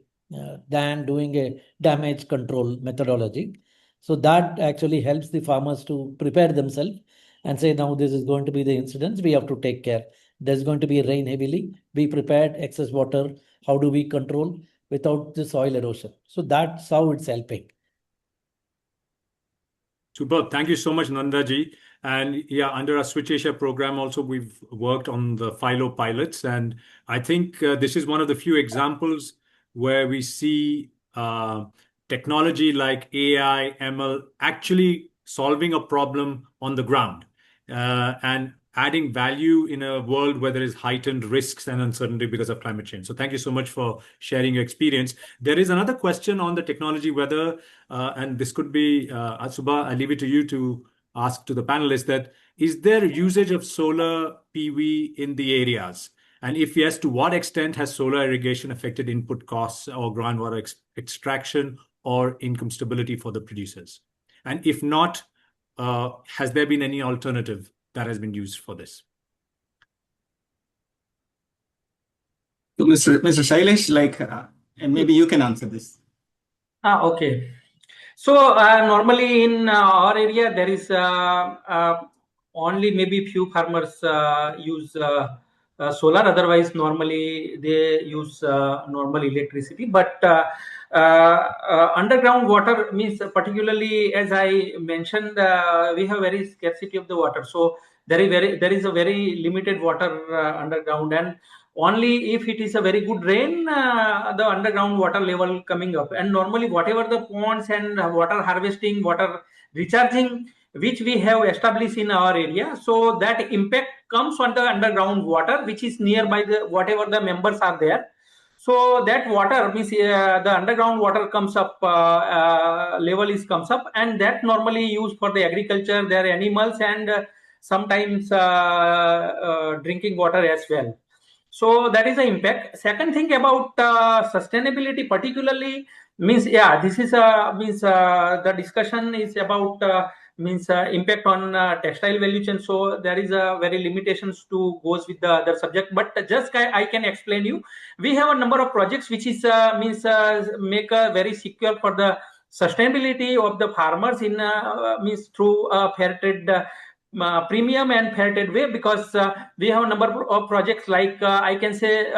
than doing a damage control methodology. So that actually helps the farmers to prepare themselves and say, now this is going to be the incidents, we have to take care. There's going to be rain heavily, be prepared, excess water, how do we control without the soil erosion? So that's how it's helping. Superb. Thank you so much, Nandaji. And yeah, under our Switch Asia program also, we've worked on the Philo pilots. And I think this is one of the few examples where we see technology like AI, ML actually solving a problem on the ground and adding value in a world where there is heightened risks and uncertainty because of climate change. So thank you so much for sharing your experience. There is another question on the technology, whether, and this could be, Subha, I leave it to you to ask to the panelists, that is there usage of solar PV in the areas? And if yes, to what extent has solar irrigation affected input costs or groundwater extraction or income stability for the producers? And if not, has there been any alternative that has been used for this? So Mr. Shailesh, and maybe you can answer this. Okay. So normally in our area, there is only maybe few farmers use solar. Otherwise, normally they use normal electricity. But underground water means, particularly as I mentioned, we have very scarcity of the water. So there is a very limited water underground, and only if it is a very good rain, the underground water level coming up. And normally whatever the ponds and water harvesting, water recharging, which we have established in our area, so that impact comes on the underground water, which is nearby the whatever the members are there. So that water means the underground water comes up, level comes up, and that normally used for the agriculture, their animals, and sometimes drinking water as well. So that is the impact. Second thing about sustainability, particularly means this is the discussion is about impact on textile value chain. So there is a very limitations to goes with the other subject. But just I can explain you. We have a number of projects which is make a very secure for the sustainability of the farmers in through fair trade. Premium and fair trade way, because we have a number of projects like I can say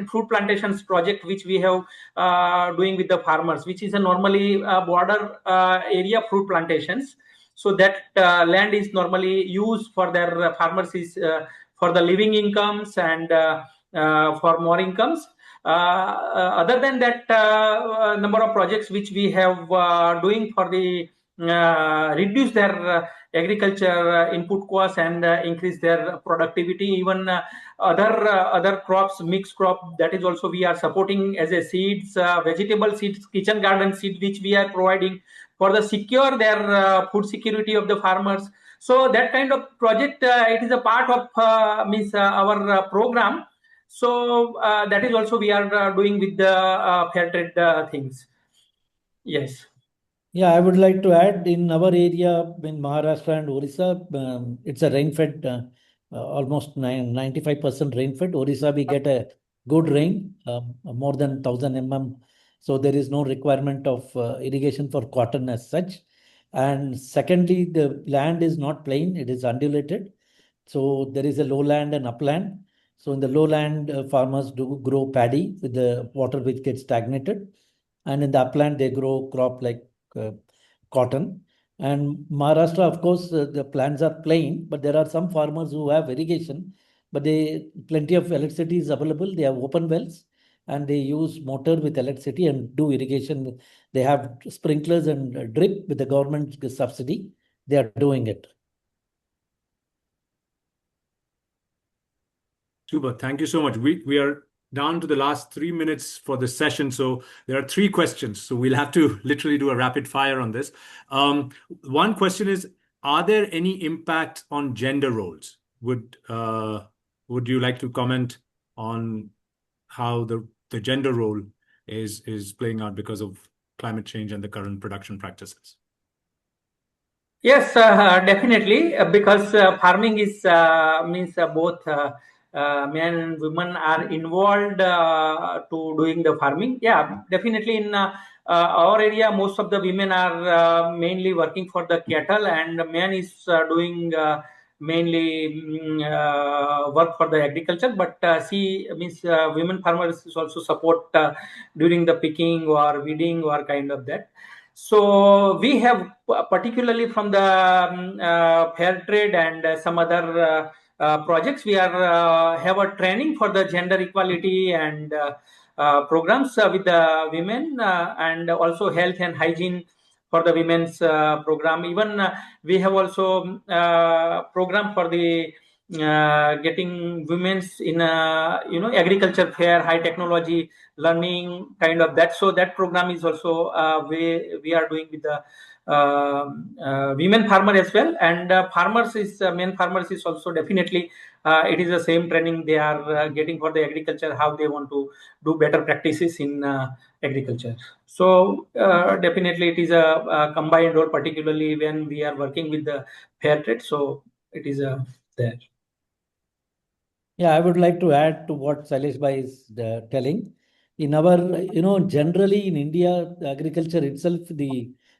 fruit plantations project which we have doing with the farmers, which is a normally border area fruit plantations. So that land is normally used for their farmers is for the living incomes and for more incomes. Other than that, number of projects which we have doing for the reduce their agriculture input costs and increase their productivity. Even other crops, mixed crop, that is also we are supporting as a seeds, vegetable seeds, kitchen garden seed, which we are providing for the secure their food security of the farmers. So that kind of project, it is a part of our program. So that is also we are doing with the fair trade things. Yes. Yeah, I would like to add, in our area in Maharashtra and Orissa, it's a rain-fed, almost 95% rain-fed. Orissa, we get a good rain, more than 1000 mm. So there is no requirement of irrigation for cotton as such. And secondly, the land is not plain, it is undulated. So there is a lowland and upland. So in the lowland, farmers do grow paddy with the water which gets stagnated. And in the upland, they grow crop like cotton. And Maharashtra, of course, the plants are plain, but there are some farmers who have irrigation, but plenty of electricity is available. They have open wells and they use motor with electricity and do irrigation. They have sprinklers and drip with the government subsidy. They are doing it. Super. Thank you so much. We are down to the last 3 minutes for this session. So there are 3 questions. So we'll have to literally do a rapid fire on this. One question is, are there any impact on gender roles? Would you like to comment on how the gender role is playing out because of climate change and the current production practices? Yes, definitely, because farming is both men and women are involved to doing the farming. Yeah, definitely in our area, most of the women are mainly working for the cattle, and men is doing mainly work for the agriculture. But women farmers also support during the picking or weeding or kind of that. So we have, particularly from the fair trade and some other projects, we are have a training for the gender equality and programs with the women, and also health and hygiene for the women's program. Even we have also program for the getting women's in agriculture fair, high technology learning kind of that. So that program is also we are doing with the women farmer as well, and men farmers is also definitely it is the same training they are getting for the agriculture, how they want to do better practices in agriculture. So definitely it is a combined role, particularly when we are working with the fair trade. So it is there. Yeah, I would like to add to what Sailesh Bhai is telling. In our, generally in India, the agriculture itself,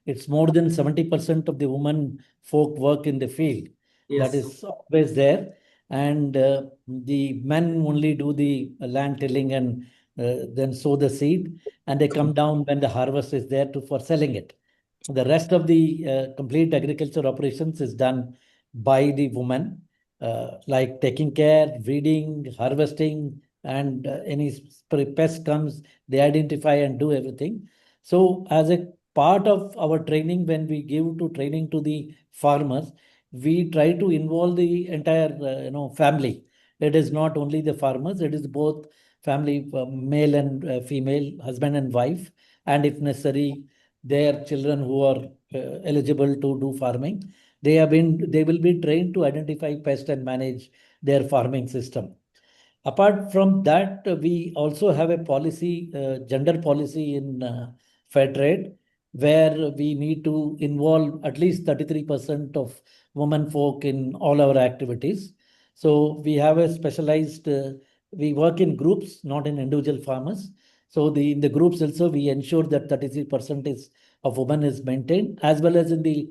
it's more than 70% of the women folk work in the field. Yes. That is always there. And the men only do the land tilling and then sow the seed. And they come down when the harvest is there for selling it. The rest of the complete agriculture operations is done by the woman. Like taking care, weeding, harvesting, and any pest comes, they identify and do everything. So as a part of our training, when we give training to the farmers, we try to involve the entire family. It is not only the farmers, it is both family, male and female, husband and wife, and if necessary, their children who are eligible to do farming. They will be trained to identify pest and manage their farming system. Apart from that, we also have a policy, gender policy in Fairtrade, where we need to involve at least 33% of women folk in all our activities. So we have a specialized, we work in groups, not in individual farmers. So in the groups also, we ensure that 33% of women is maintained, as well as in the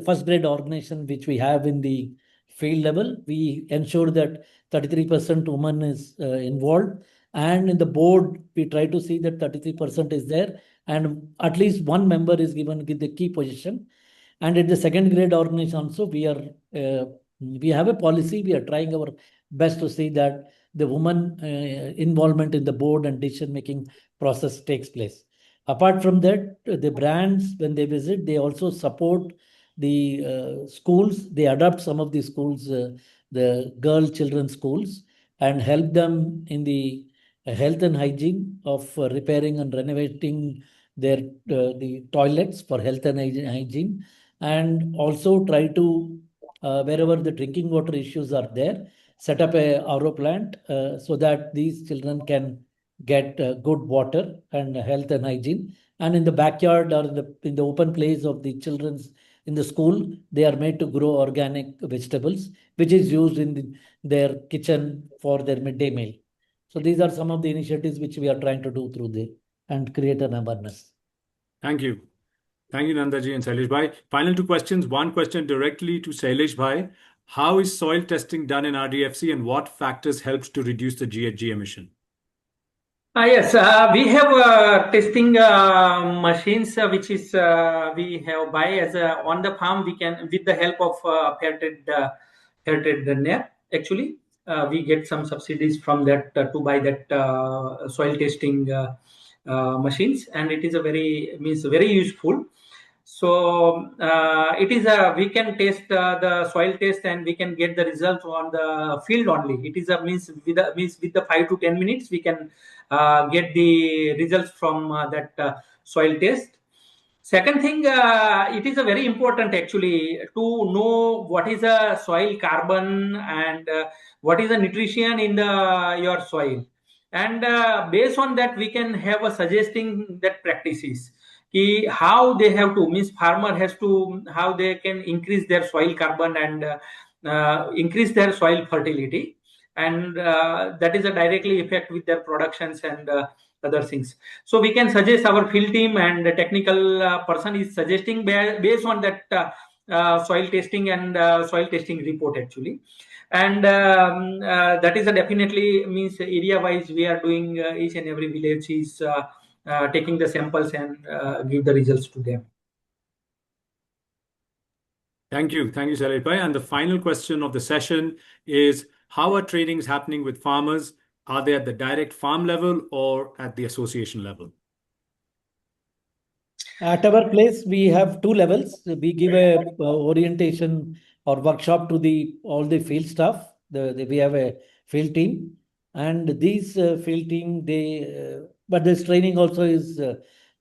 first grade organization, which we have in the field level. We ensure that 33% women is involved, and in the board we try to see that 33% is there, and at least one member is given the key position. And at the second grade organization also, we have a policy. We are trying our best to see that the woman involvement in the board and decision making process takes place. Apart from that, the brands, when they visit, they also support the schools. They adopt some of the schools, the girl children schools, and help them in the health and hygiene of repairing and renovating their the toilets for health and hygiene, and also try to wherever the drinking water issues are there, set up a RO plant so that these children can get good water and health and hygiene. And in the backyard or in the open place of the children's in the school, they are made to grow organic vegetables, which is used in their kitchen for their midday meal. So these are some of the initiatives which we are trying to do and create an awareness. Thank you. Thank you, Nandaji and Sailesh Bhai. Final two questions. One question directly to Sailesh Bhai. How is soil testing done in RDFC, and what factors helps to reduce the GHG emission? Yes, we have testing machines, which is we have buy as on the farm. We can, with the help of Fairtrade net. Actually, we get some subsidies from that to buy that soil testing machines, and it is very useful. So it is we can test the soil test, and we can get the result on the field only. It is with the 5 to 10 minutes we can get the results from that soil test. Second thing, it is a very important actually to know what is a soil carbon and what is the nutrition in your soil, and based on that we can have a suggesting that practices. How they have to farmer has to, how they can increase their soil carbon and increase their soil fertility, and that is a directly effect with their productions and other things. So we can suggest, our field team and the technical person is suggesting based on that soil testing and soil testing report actually. And that is a definitely area wise we are doing. Each and every village is taking the samples and give the results to them. Thank you, Sailesh Bhai. And the final question of the session is: how are trainings happening with farmers? Are they at the direct farm level or at the association level? At our place, we have two levels. We give a orientation or workshop to all the field staff. We have a field team, and these field team, but this training also is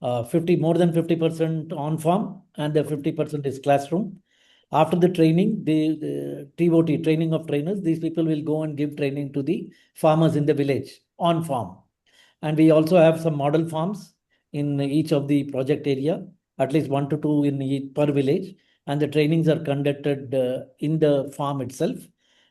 more than 50% on farm, and the 50% is classroom. After the training, the TOT, training of trainers, these people will go and give training to the farmers in the village on farm. And we also have some model farms in each of the project area, at least 1 to 2 in each per village. And the trainings are conducted in the farm itself.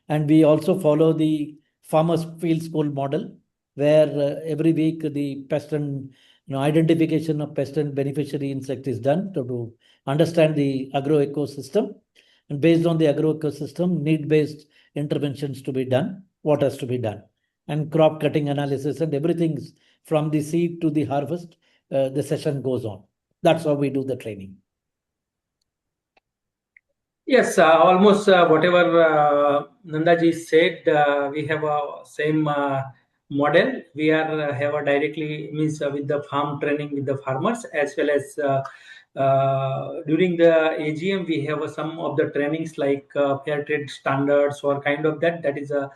And we also follow the farmers field school model, where every week the pest and identification of pest and beneficiary insect is done to understand the agro ecosystem. And based on the agro ecosystem, need-based interventions to be done, what has to be done, and crop cutting analysis and everything from the seed to the harvest, the session goes on. That's how we do the training. Yes, almost whatever Nandaji said, we have a same model. We are have a directly with the farm training with the farmers, as well as during the AGM we have some of the trainings like Fairtrade standards or kind of that. That is a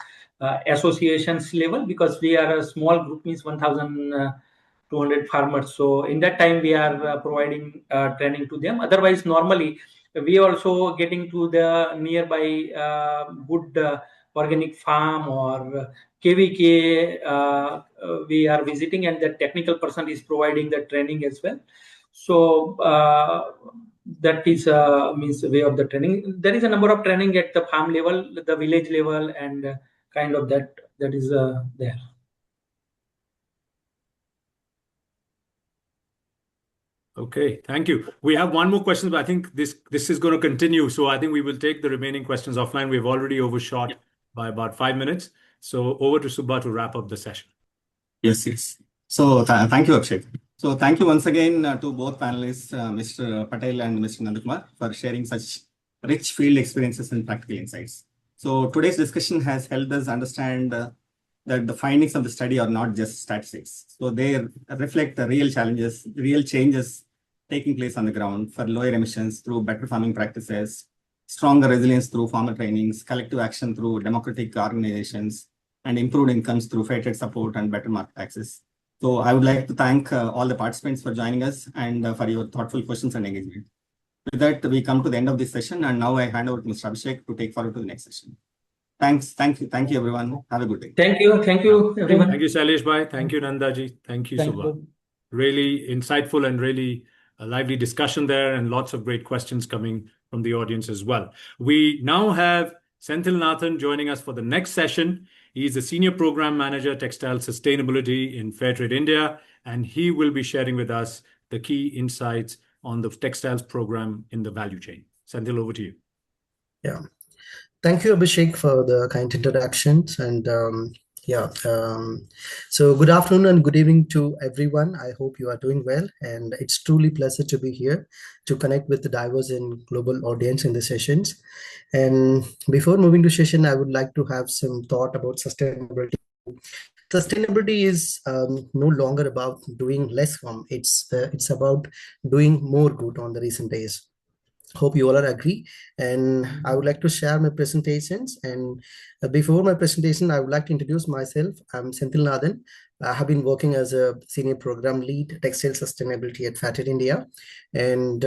associations level, because we are a small group, 1,200 farmers. So in that time we are providing training to them. Otherwise, normally we also getting to the nearby good organic farm or KVK, we are visiting, and the technical person is providing the training as well. So that is means way of the training. There is a number of training at the farm level, the village level, and kind of that is there. Okay, thank you. We have one more question, but I think this is going to continue. So I think we will take the remaining questions offline. We've already overshot by about 5 minutes. So over to Subba to wrap up the session. Yes. So thank you, Abhishek. So thank you once again to both panelists, Mr. Patel and Mr. Nandakumar, for sharing such rich field experiences and practical insights. So today's discussion has helped us understand that the findings of the study are not just statistics. So they reflect the real challenges, real changes taking place on the ground for lower emissions through better farming practices, stronger resilience through farmer trainings, collective action through democratic organizations, and improved incomes through fair trade support and better market access. So I would like to thank all the participants for joining us and for your thoughtful questions and engagement. With that, we come to the end of this session, and now I hand over to Mr. Abhishek to take forward to the next session. Thanks. Thank you, everyone. Have a good day. Thank you, everyone. Thank you, Sailesh Bhai. Thank you, Nandaji. Thank you, Subba. Really insightful and really a lively discussion there, and lots of great questions coming from the audience as well. We now have Senthil Nathan joining us for the next session. He is the Senior Program Manager, Textile Sustainability in Fairtrade India, and he will be sharing with us the key insights on the textiles program in the value chain. Senthil, over to you. Yeah. Thank you, Abhishek, for the kind introductions. And so good afternoon and good evening to everyone. I hope you are doing well. And it's truly a pleasure to be here to connect with the diverse and global audience in the sessions. And before moving to session, I would like to have some thought about sustainability. Sustainability is no longer about doing less harm. It's about doing more good on the recent days. Hope you all are agree, and I would like to share my presentations. And before my presentation, I would like to introduce myself. I'm Senthil Nathan. I have been working as a senior program lead textile sustainability at Fairtrade India, and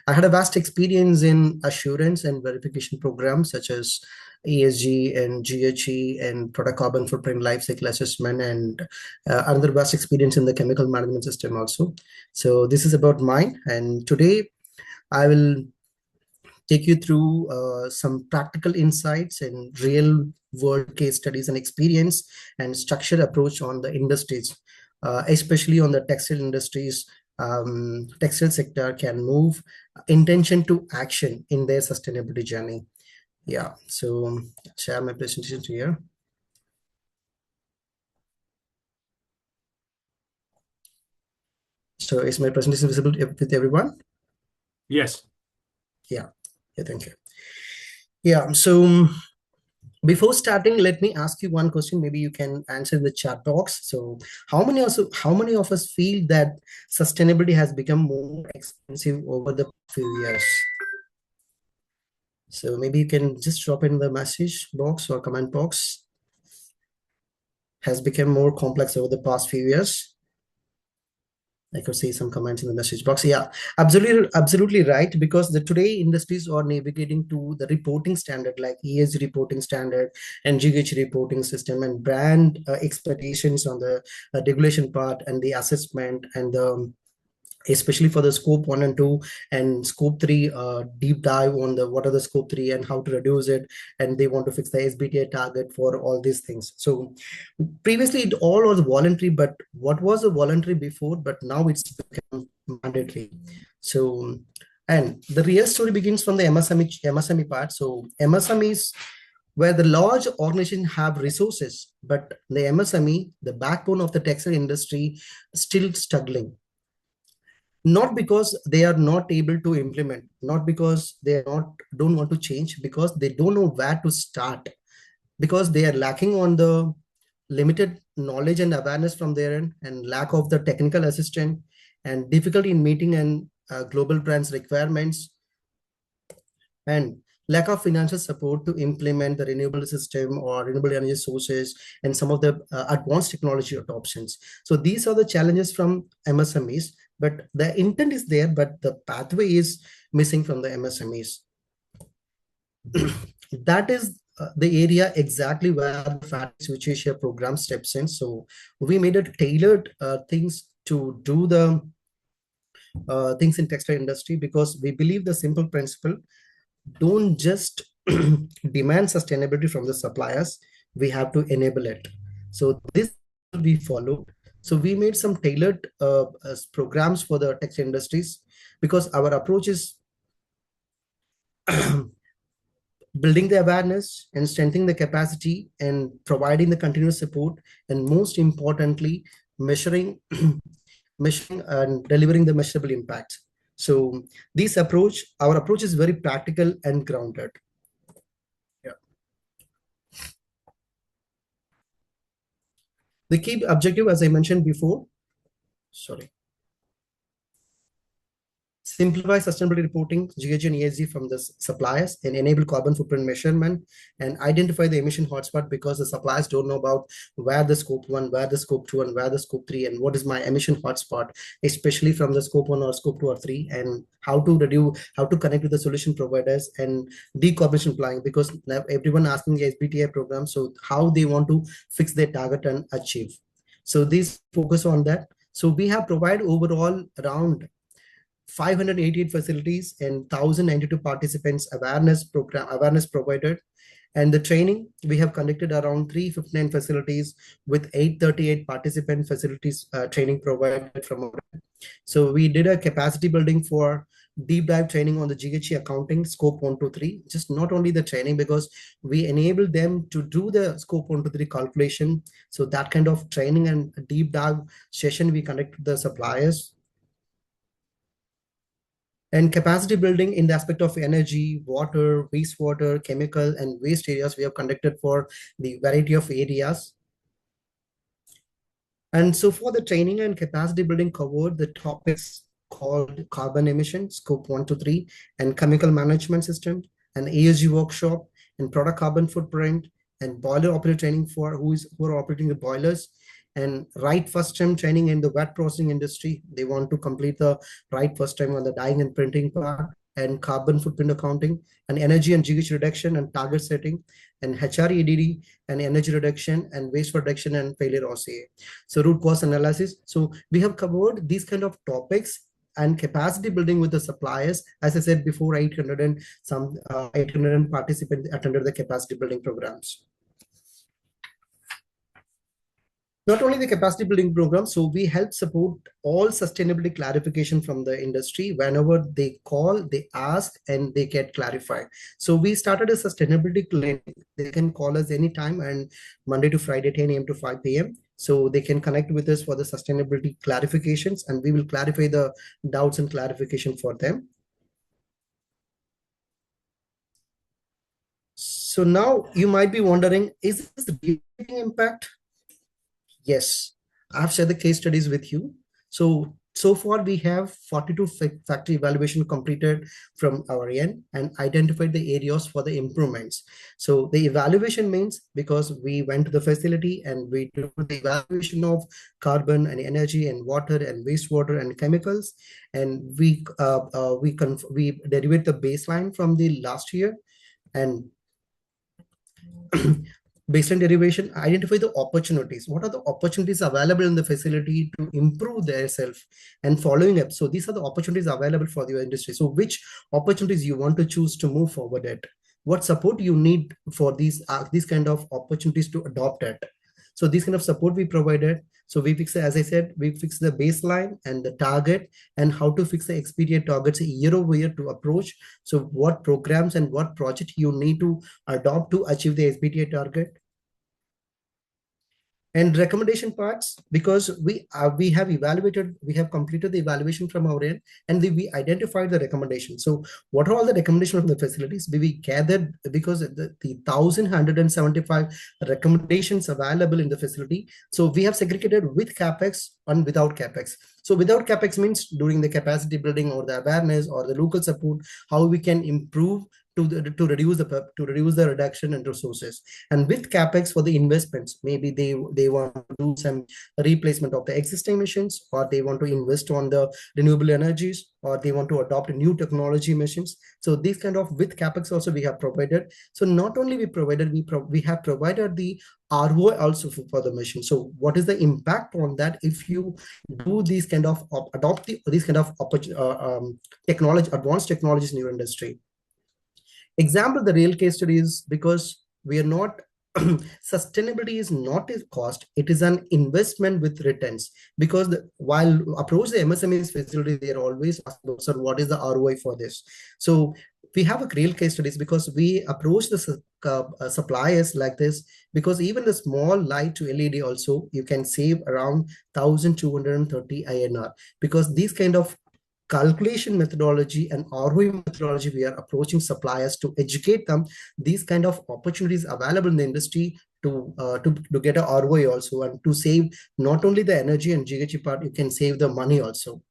I had a vast experience in assurance and verification programs such as ESG and GHG and product carbon footprint life cycle assessment, and another vast experience in the chemical management system also. So this is about mine, and today I will take you through some practical insights and real world case studies and experience and structured approach on the industries, especially on the textile industries. Textile sector can move intention to action in their sustainability journey. Yeah, so share my presentation here. So is my presentation visible with everyone? Yes. Yeah, thank you. Yeah, so before starting, let me ask you one question. Maybe you can answer in the chat box. So how many of us feel that sustainability has become more expensive over the few years? So maybe you can just drop in the message box or comment box. Has become more complex over the past few years. I could see some comments in the message box. Yeah, absolutely right. Because today industries are navigating to the reporting standard like ESG reporting standard and GHG reporting system and brand expectations on the regulation part and the assessment and the especially for the scope 1 and 2 and scope 3 deep dive on the what are the scope 3 and how to reduce it, and they want to fix the SBTi target for all these things. So previously it all was voluntary, but what was a voluntary before, but now it's become mandatory. So, and the real story begins from the MSME part. So MSMEs where the large organizations have resources, but the MSME, the backbone of the textile industry, still struggling. Not because they are not able to implement, not because they don't want to change, because they don't know where to start, because they are lacking on the limited knowledge and awareness from their end, and lack of the technical assistance, and difficulty in meeting and global brands requirements, and lack of financial support to implement the renewable system or renewable energy sources and some of the advanced technology adoptions. So these are the challenges from MSMEs, but the intent is there, but the pathway is missing from the MSMEs. That is the area exactly where the Fairtrade Switch Asia program steps in. So we made a tailored things to do the things in textile industry, because we believe the simple principle: don't just demand sustainability from the suppliers, we have to enable it. So this we followed. So we made some tailored programs for the textile industries, because our approach is building the awareness and strengthening the capacity and providing the continuous support, and most importantly, measuring measuring and delivering the measurable impact. So our approach is very practical and grounded. Yeah. The key objective, as I mentioned before, simplify sustainability reporting, GHG and ESG from the suppliers, and enable carbon footprint measurement, and identify the emission hotspot, because the suppliers don't know about where the scope 1, where the scope 2, and where the scope 3, and what is my emission hotspot, especially from the scope 1 or scope 2 or 3, and how to connect with the solution providers and decarbonization planning, because everyone asking the SBTI program, so how they want to fix their target and achieve. So this focus on that. So we have provided overall around 588 facilities and 1,092 participants awareness provided. And the training, we have conducted around 359 facilities with 838 participant facilities training provided from our end. So we did a capacity building for deep dive training on the GHG accounting scope 1 to 3, just not only the training, because we enabled them to do the scope 1 to 3 calculation. So that kind of training and deep dive session we conduct with the suppliers. And capacity building in the aspect of energy, water, wastewater, chemical, and waste areas we have conducted for the variety of areas. And so for the training and capacity building covered the topics called carbon emission, scope 1 to 3, and chemical management system, and ESG workshop, and product carbon footprint, and boiler operator training for who are operating the boilers, and right first time training in the wet processing industry. They want to complete the right first time on the dyeing and printing part, and carbon footprint accounting, and energy and GHG reduction and target setting, and HREDD, and energy reduction, and waste reduction, and failure OCA. So root cause analysis. So we have covered these kind of topics, and capacity building with the suppliers. As I said before, 800 participants attended the capacity building programs. Not only the capacity building program, so we help support all sustainability clarification from the industry. Whenever they call, they ask, and they get clarified. So we started a sustainability clinic. They can call us anytime, and Monday to Friday, 10 a.m. to 5 p.m. So they can connect with us for the sustainability clarifications, and we will clarify the doubts and clarification for them. So now you might be wondering, is this the impact? Yes, I've shared the case studies with you. So far we have 42 factory evaluation completed from our end, and identified the areas for the improvements. So the evaluation means, because we went to the facility and we do the evaluation of carbon and energy and water and wastewater and chemicals, and we derivate the baseline from the last year, and baseline derivation, identify the opportunities. What are the opportunities available in the facility to improve their self, and following up. So these are the opportunities available for the industry. So which opportunities you want to choose to move forward at? What support you need for these kind of opportunities to adopt it? So this kind of support we provided. So we fix, as I said, we fix the baseline and the target, and how to fix the expedient targets year over year to approach. So what programs and what project you need to adopt to achieve the SBTI target. And recommendation parts, because we have completed the evaluation from our end, and we identified the recommendations. So what are all the recommendations from the facilities we gathered, because the 1,175 recommendations available in the facility. So we have segregated with capex and without capex. So without capex means during the capacity building or the awareness or the local support, how we can improve to reduce the reduction in resources. And with capex for the investments, maybe they want to do some replacement of the existing machines, or they want to invest on the renewable energies, or they want to adopt new technology machines. So these kind of with capex also we have provided. So not only we have provided the ROI also for the machine. So what is the impact on that if you do these kind of adopt these kind of technology, advanced technologies in your industry? Example, the real case study is because we are not sustainability is not a cost, it is an investment with returns. Because while approach the MSMEs facility, they are always asking, sir, what is the ROI for this? So we have a real case studies because we approach the suppliers like this, because even the small light to LED also you can save around 1,230 INR, because these kind of calculation methodology and ROI methodology, we are approaching suppliers to educate them these kind of opportunities available in the industry to get a ROI also, and to save not only the energy and GHG part, you can save the money also.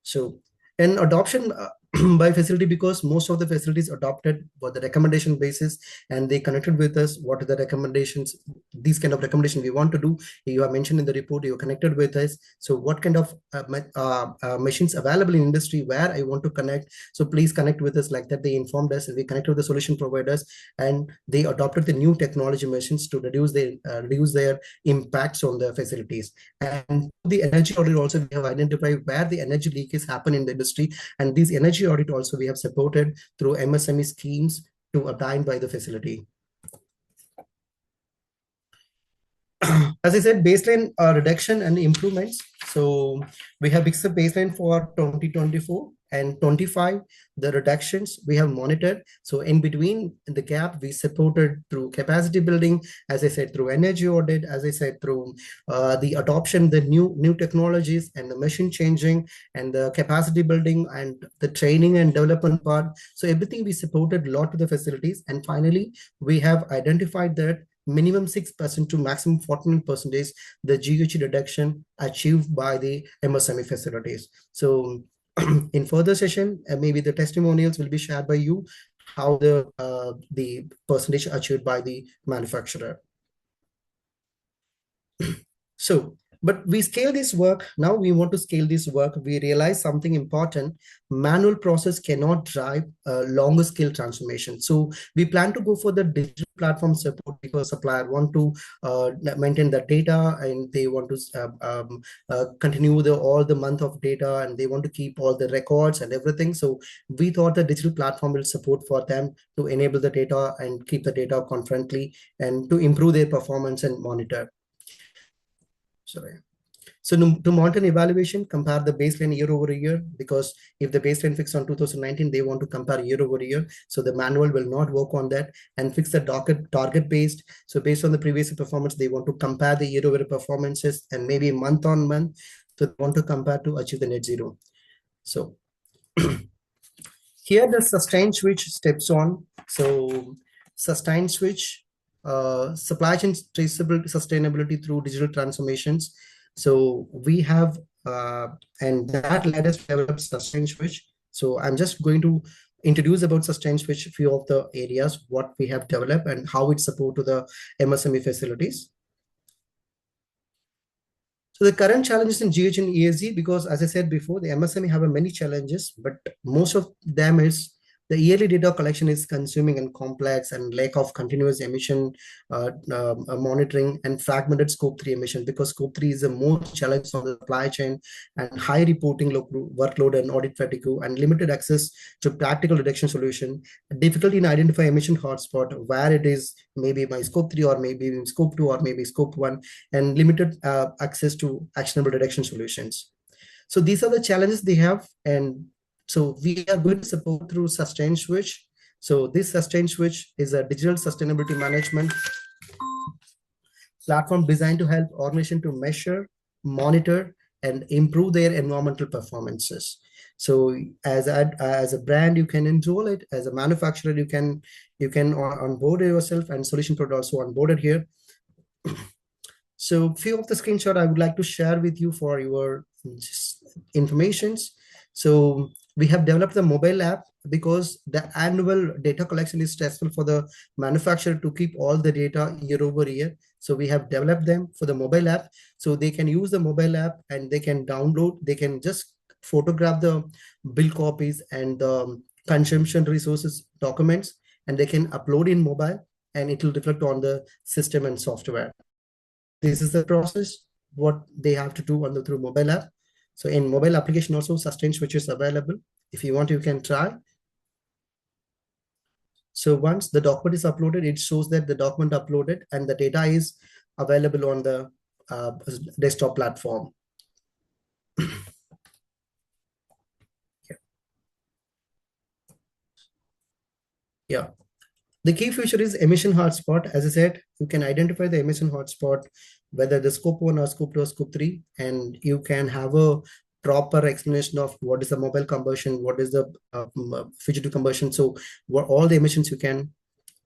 So, and adoption by facility, because most of the facilities adopted for the recommendation basis, and they connected with us what are the recommendations, these kind of recommendations we want to do. You have mentioned in the report, you connected with us. So what kind of machines available in industry where I want to connect, so please connect with us. Like that, they informed us, and we connected with the solution providers, and they adopted the new technology machines to reduce their impacts on the facilities. And the energy audit also, we have identified where the energy leakage happen in the industry, and these energy audit also we have supported through MSME schemes to obtain by the facility. As I said, baseline reduction and improvements. So we have fixed the baseline for 2024 and 25. The reductions we have monitored. So in between the gap, we supported through capacity building, as I said, through energy audit, as I said, through the adoption, the new technologies and the machine changing and the capacity building and the training and development part. So everything we supported a lot to the facilities. And finally, we have identified that minimum 6% to maximum 14% the GHG reduction achieved by the MSME facilities. So in further session, maybe the testimonials will be shared by you, how the percentage achieved by the manufacturer. So, but we scale this work. Now we want to scale this work. We realize something important. Manual process cannot drive longer scale transformation. So we plan to go for the digital platform support, because supplier want to maintain the data, and they want to continue all the month of data, and they want to keep all the records and everything. So we thought the digital platform will support for them to enable the data and keep the data confidently and to improve their performance and monitor. Sorry. So to monitor evaluation, compare the baseline year over year, because if the baseline fixed on 2019, they want to compare year over year. So the manual will not work on that, and fix the target based. So based on the previous performance, they want to compare the year over performances, and maybe month on month. So they want to compare to achieve the net zero. So here the sustain switch steps on. So sustain switch, supply chain traceability, sustainability through digital transformations. So we have, and that led us to develop sustain switch. So I'm just going to introduce about sustain switch, a few of the areas, what we have developed and how it support to the MSME facilities. So the current challenges in GH and ESG, because as I said before, the MSME have many challenges, but most of them is the yearly data collection is consuming and complex, and lack of continuous emission monitoring, and fragmented scope 3 emission, because scope 3 is the most challenge on the supply chain, and high reporting workload and audit fatigue, and limited access to practical reduction solution, difficulty in identifying emission hotspot where it is maybe by scope 3 or maybe in scope 2 or maybe scope 1, and limited access to actionable reduction solutions. So these are the challenges they have, and so we are going to support through sustain switch. So this sustain switch is a digital sustainability management platform designed to help organization to measure, monitor, and improve their environmental performances. So as a brand, you can enroll it. As a manufacturer, you can onboard yourself, and solution provider also onboarded here. So few of the screenshot I would like to share with you for your informations. So We have developed the mobile app because the annual data collection is stressful for the manufacturer to keep all the data year over year. So we have developed them for the mobile app, so they can use the mobile app and they can download, they can just photograph the bill copies and the consumption resources documents, and they can upload in mobile, and it will reflect on the system and software. This is the process what they have to do through mobile app. So in mobile application also sustain switch is available. If you want, you can try. So once the document is uploaded, it shows that the document uploaded and the data is available on the desktop platform. Yeah. The key feature is emission hotspot. As I said, you can identify the emission hotspot, whether the scope 1 or scope 2 or scope 3, and you can have a proper explanation of what is the mobile combustion, what is the fugitive combustion. So what all the emissions you can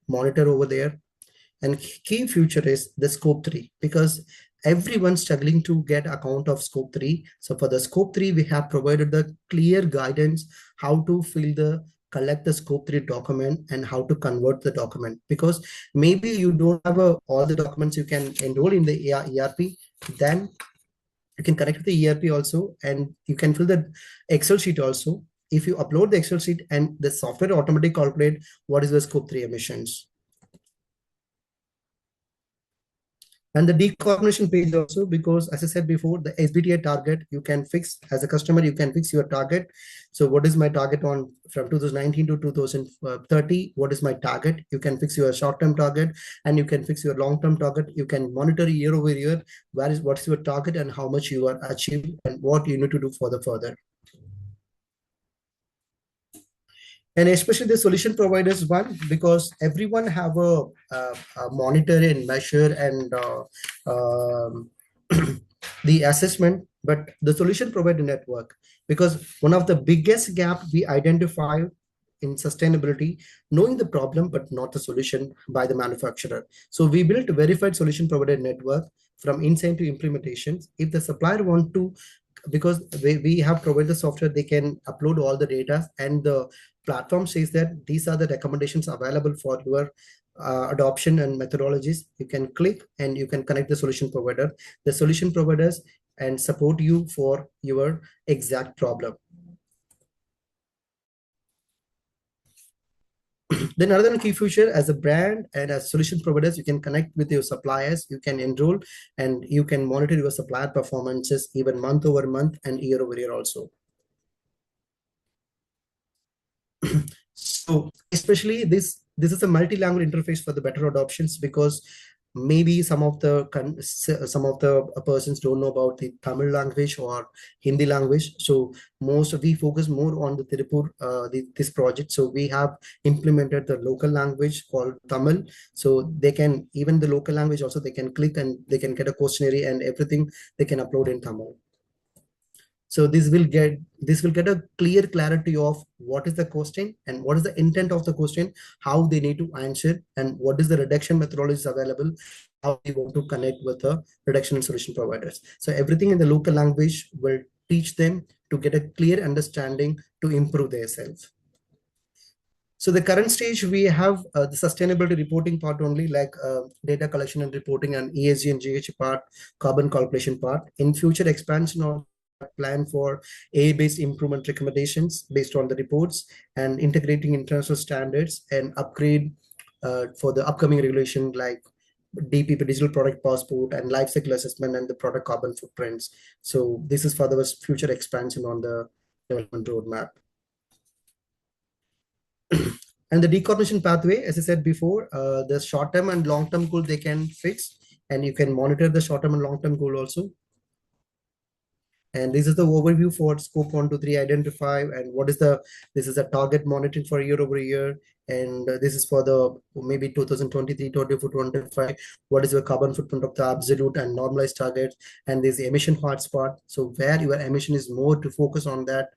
monitor over there. And key feature is the scope 3, because everyone's struggling to get account of scope 3. So for the scope 3, we have provided the clear guidance how to collect the scope 3 document and how to convert the document, because maybe you don't have all the documents you can enroll in the ERP, then you can connect with the ERP also, and you can fill the Excel sheet also. If you upload the Excel sheet, and the software automatically calculate what is the scope 3 emissions. And the decarbonization page also, because as I said before, the SBTi target, you can fix as a customer, you can fix your target. So what is my target from 2019 to 2030? What is my target? You can fix your short-term target and you can fix your long-term target. You can monitor year over year, what is your target and how much you are achieving and what you need to do for the further. And especially the solution providers one, because everyone have a monitor and measure and the assessment, but the solution provider network, because one of the biggest gap we identify in sustainability, knowing the problem but not the solution by the manufacturer. So we built a verified solution provider network from insight to implementation. If the supplier want to, because we have provided the software, they can upload all the data, and the platform says that these are the recommendations available for your adoption and methodologies. You can click and you can connect the solution provider. The solution providers and support you for your exact problem. Then another key feature, as a brand and as solution providers, you can connect with your suppliers, you can enroll, and you can monitor your supplier performances even month over month and year over year also. So especially this is a multi-language interface for the better adoptions, because maybe some of the persons don't know about the Tamil language or Hindi language. So we focus more on the Tirupur, this project. So we have implemented the local language called Tamil. So they can, even the local language also, they can click and they can get a questionnaire and everything they can upload in Tamil. So this will get a clear clarity of what is the question and what is the intent of the question, how they need to answer, and what is the reduction methodologies available, how they want to connect with the reduction and solution providers. So everything in the local language will teach them to get a clear understanding to improve themselves. So the current stage, we have the sustainability reporting part only, like data collection and reporting, and ESG and GHG part, carbon calculation part. In future expansion of plan for AI-based improvement recommendations based on the reports, and integrating international standards and upgrade for the upcoming regulation like DPP, digital product passport, and life cycle assessment and the product carbon footprints. So this is for the future expansion on the development roadmap. And the decarbonization pathway, as I said before, the short-term and long-term goal they can fix, and you can monitor the short-term and long-term goal also. And this is the overview for scope 1 to 3 identify, and this is a target monitoring for year over year. And this is for the maybe 2023, 24, 25. What is your carbon footprint of the absolute and normalized target? And there's the emission hotspot. So where your emission is more, to focus on that.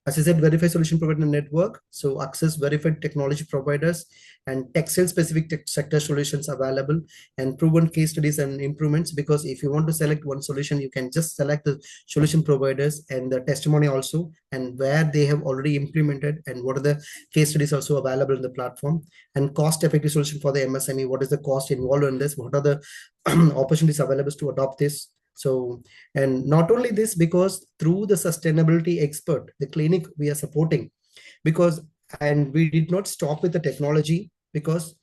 As I said, verified solution provider network. So access verified technology providers and textile specific sector solutions available, and proven case studies and improvements. Because if you want to select one solution, you can just select the solution providers and the testimony also, and where they have already implemented, and what are the case studies also available in the platform. And cost effective solution for the MSME. What is the cost involved in this? What are the opportunities available to adopt this? So, and not only this, because through the sustainability expert, the clinic we are supporting, because, and we did not stop with the technology, because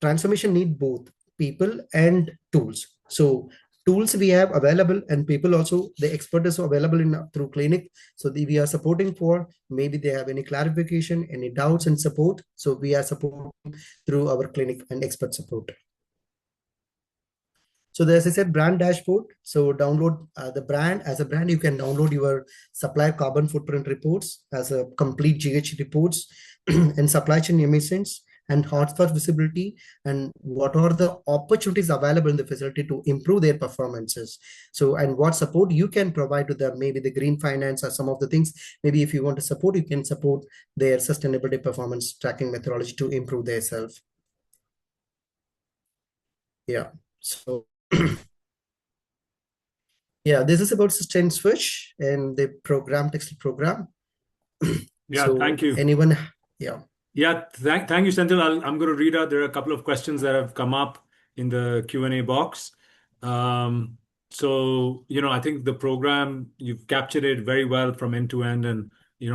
transformation need both people and tools. So tools we have available, and people also, the expert is available in through clinic. So we are supporting for, maybe they have any clarification, any doubts and support. So we are supporting through our clinic and expert support. So as I said, brand dashboard. So download the brand. As a brand, you can download your supplier carbon footprint reports as a complete GH reports and supply chain emissions and hotspot visibility, and what are the opportunities available in the facility to improve their performances. So, and what support you can provide to them, maybe the green finance or some of the things. Maybe if you want to support, you can support their sustainability performance tracking methodology to improve their self. Yeah. So yeah, this is about Sustain Switch and the program, textile program. Yeah, So thank you. Anyone? Yeah. Yeah, thank you, Senthil. I'm going to read out. There are a couple of questions that have come up in the Q&A box. So, I think the program, you've captured it very well from end to end, and,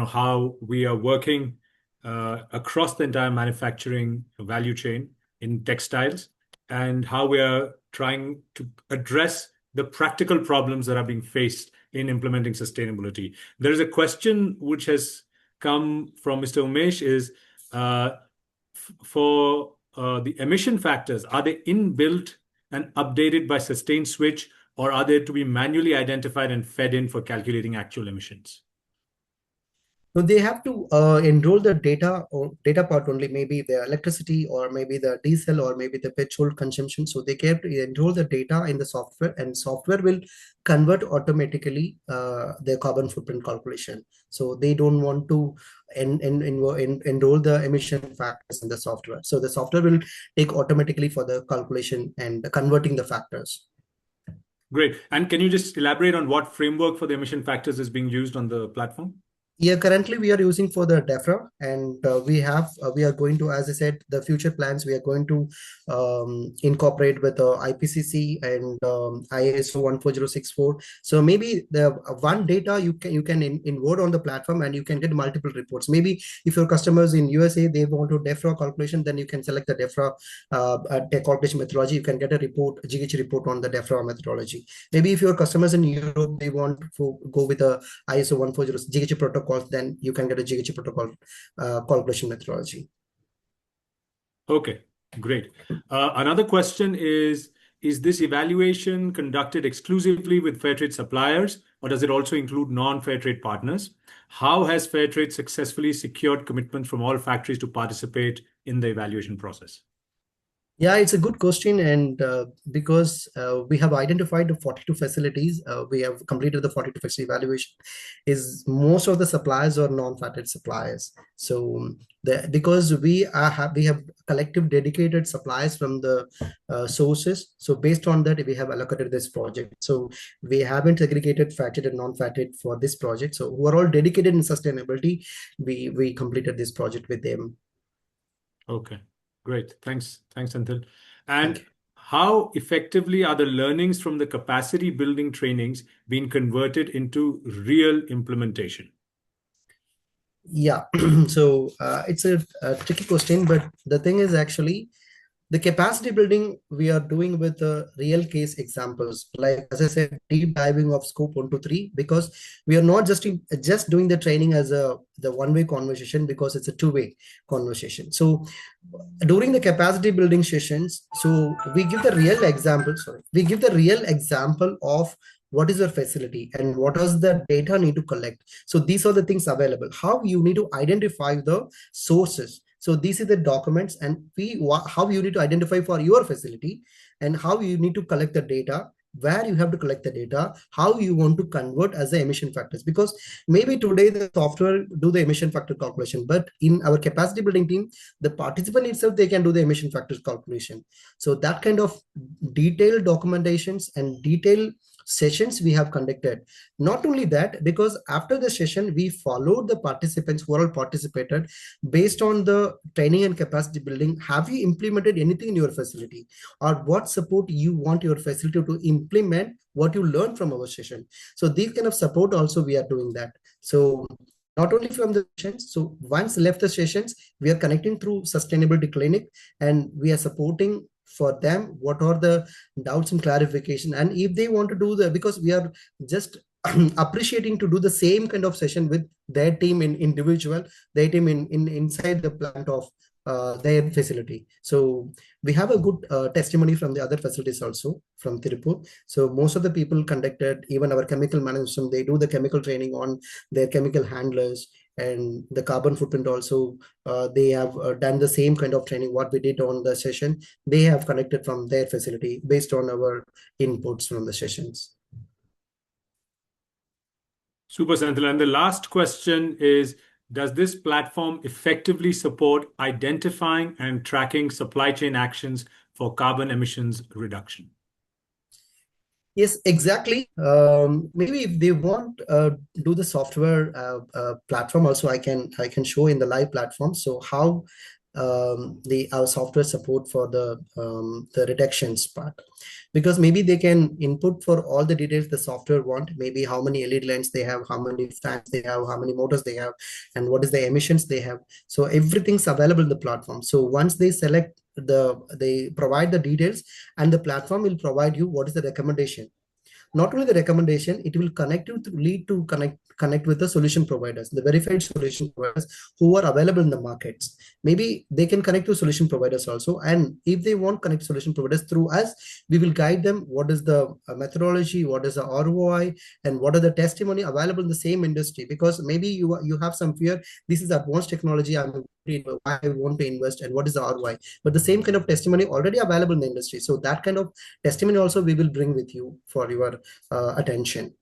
how we are working across the entire manufacturing value chain in textiles, and how we are trying to address the practical problems that are being faced in implementing sustainability. There is a question which has come from Mr. Umesh is, for the emission factors, are they inbuilt and updated by Sustain Switch, or are they to be manually identified and fed in for calculating actual emissions? So they have to enroll the data or data part only, maybe the electricity or maybe the diesel or maybe the petrol consumption. So they have to enroll the data in the software, and software will convert automatically their carbon footprint calculation. So they don't want to enroll the emission factors in the software. So the software will take automatically for the calculation and converting the factors. Great. And can you just elaborate on what framework for the emission factors is being used on the platform? Yeah, currently we are using for the DEFRA, and we are going to, as I said, the future plans, we are going to incorporate with IPCC and ISO 14064. So maybe the one data you can inward on the platform, and you can get multiple reports. Maybe if your customers in USA, they want to DEFRA calculation, then you can select the DEFRA calculation methodology. You can get a report, a GH report on the DEFRA methodology. Maybe if your customers in Europe, they want to go with a ISO 140 GH protocol, then you can get a GH protocol calculation methodology. Okay, great. Another question is this evaluation conducted exclusively with Fairtrade suppliers, or does it also include non-Fairtrade partners? How has Fairtrade successfully secured commitments from all factories to participate in the evaluation process? Yeah, it's a good question, and because we have identified the 42 facilities, we have completed the 42 facility evaluation. Is most of the suppliers are non-Fairtrade suppliers. So because we have collective dedicated suppliers from the sources. So based on that, we have allocated this project. So we haven't segregated Fairtrade and non-Fairtrade for this project. So who are all dedicated in sustainability, we completed this project with them. Okay. Great. Thanks, Senthil. And how effectively are the learnings from the capacity building trainings being converted into real implementation? Yeah, so it's a tricky question, but the thing is actually the capacity building we are doing with real case examples, like as I said, deep diving of scope 1 to 3, because we are not just doing the training as the one-way conversation, because it's a two-way conversation. So during the capacity building sessions, so we give the real example. We give the real example of what is your facility and what does the data need to collect. So these are the things available. How you need to identify the sources. So these are the documents, and how you need to identify for your facility, and how you need to collect the data, where you have to collect the data, how you want to convert as the emission factors. Because maybe today the software do the emission factor calculation, but in our capacity building team, the participant itself, they can do the emission factors calculation. So that kind of detailed documentations and detailed sessions we have conducted. Not only that, because after the session, we followed the participants who all participated based on the training and capacity building. Have you implemented anything in your facility, or what support you want your facility to implement what you learned from our session? So these kind of support also we are doing that. So not only from the sessions, so once left the sessions, we are connecting through sustainability clinic, and we are supporting for them what are the doubts and clarification. And if they want to do the, because we are just appreciating to do the same kind of session with their team in individual, their team in inside the plant of their facility. So we have a good testimony from the other facilities also from Tirupur. So most of the people conducted, even our chemical management, they do the chemical training on their chemical handlers, and the carbon footprint also. They have done the same kind of training what we did on the session. They have connected from their facility based on our inputs from the sessions. Super, Senthil. And the last question is, does this platform effectively support identifying and tracking supply chain actions for carbon emissions reduction? Yes, exactly. Maybe if they want do the software platform also, I can show in the live platform. So how our software support for the reductions part, because maybe they can input for all the details the software want, maybe how many LED lines they have, how many fans they have, how many motors they have, and what is the emissions they have. So everything's available in the platform. So once they select they provide the details, and the platform will provide you what is the recommendation. Not only the recommendation, it will connect you to lead to connect with the solution providers, the verified solution providers who are available in the markets. Maybe they can connect to solution providers also. And if they want connect solution providers through us, we will guide them what is the methodology, what is the ROI, and what are the testimony available in the same industry. Because maybe you have some fear, this is advanced technology, I want to invest, and what is the ROI. But the same kind of testimony already available in the industry. So that kind of testimony also we will bring with you for your attention.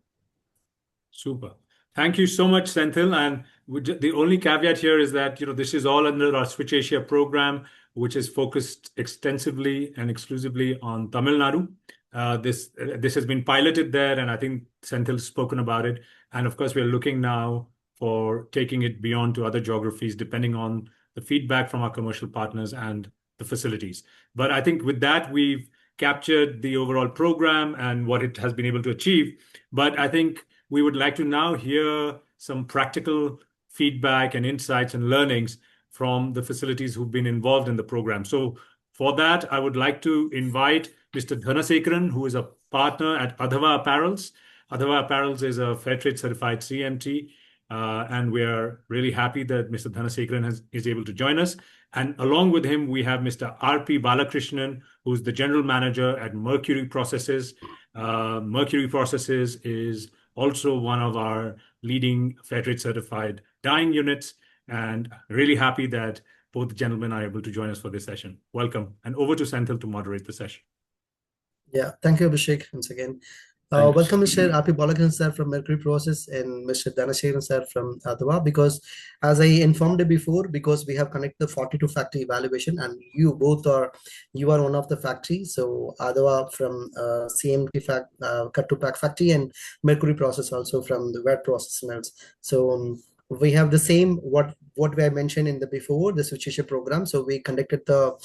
Super. Thank you so much, Senthil. And the only caveat here is that this is all under our Switch Asia program, which is focused extensively and exclusively on Tamil Nadu. This has been piloted there, and I think Senthil's spoken about it. And of course, we're looking now for taking it beyond to other geographies, depending on the feedback from our commercial partners and the facilities. But I think with that, we've captured the overall program and what it has been able to achieve. But I think we would like to now hear some practical feedback and insights and learnings from the facilities who've been involved in the program. So for that, I would like to invite Mr. Dhanasekaran, who is a partner at Adhava Apparels. Adhava Apparels is a Fairtrade certified CMT. And we are really happy that Mr. Dhanasekaran is able to join us. And along with him, we have Mr. R.P. Balakrishnan, who's the general manager at Mercury Processes. Mercury Processes is also one of our leading Fairtrade certified dyeing units, and really happy that both gentlemen are able to join us for this session. Welcome. And over to Senthil to moderate the session. Yeah, thank you, Abhishek, once again. Welcome, Mr. R.P. Balakrishnan sir from Mercury Process and Mr. Dhanasekaran sir from Adhava, because as I informed you before, because we have connected the 42 factory evaluation, and you are one of the factories. So Adhava from CMT cut to pack factory, and Mercury Process also from the wet process mills. So we have the same what we have mentioned in the before the Switch Asia program. So we conducted the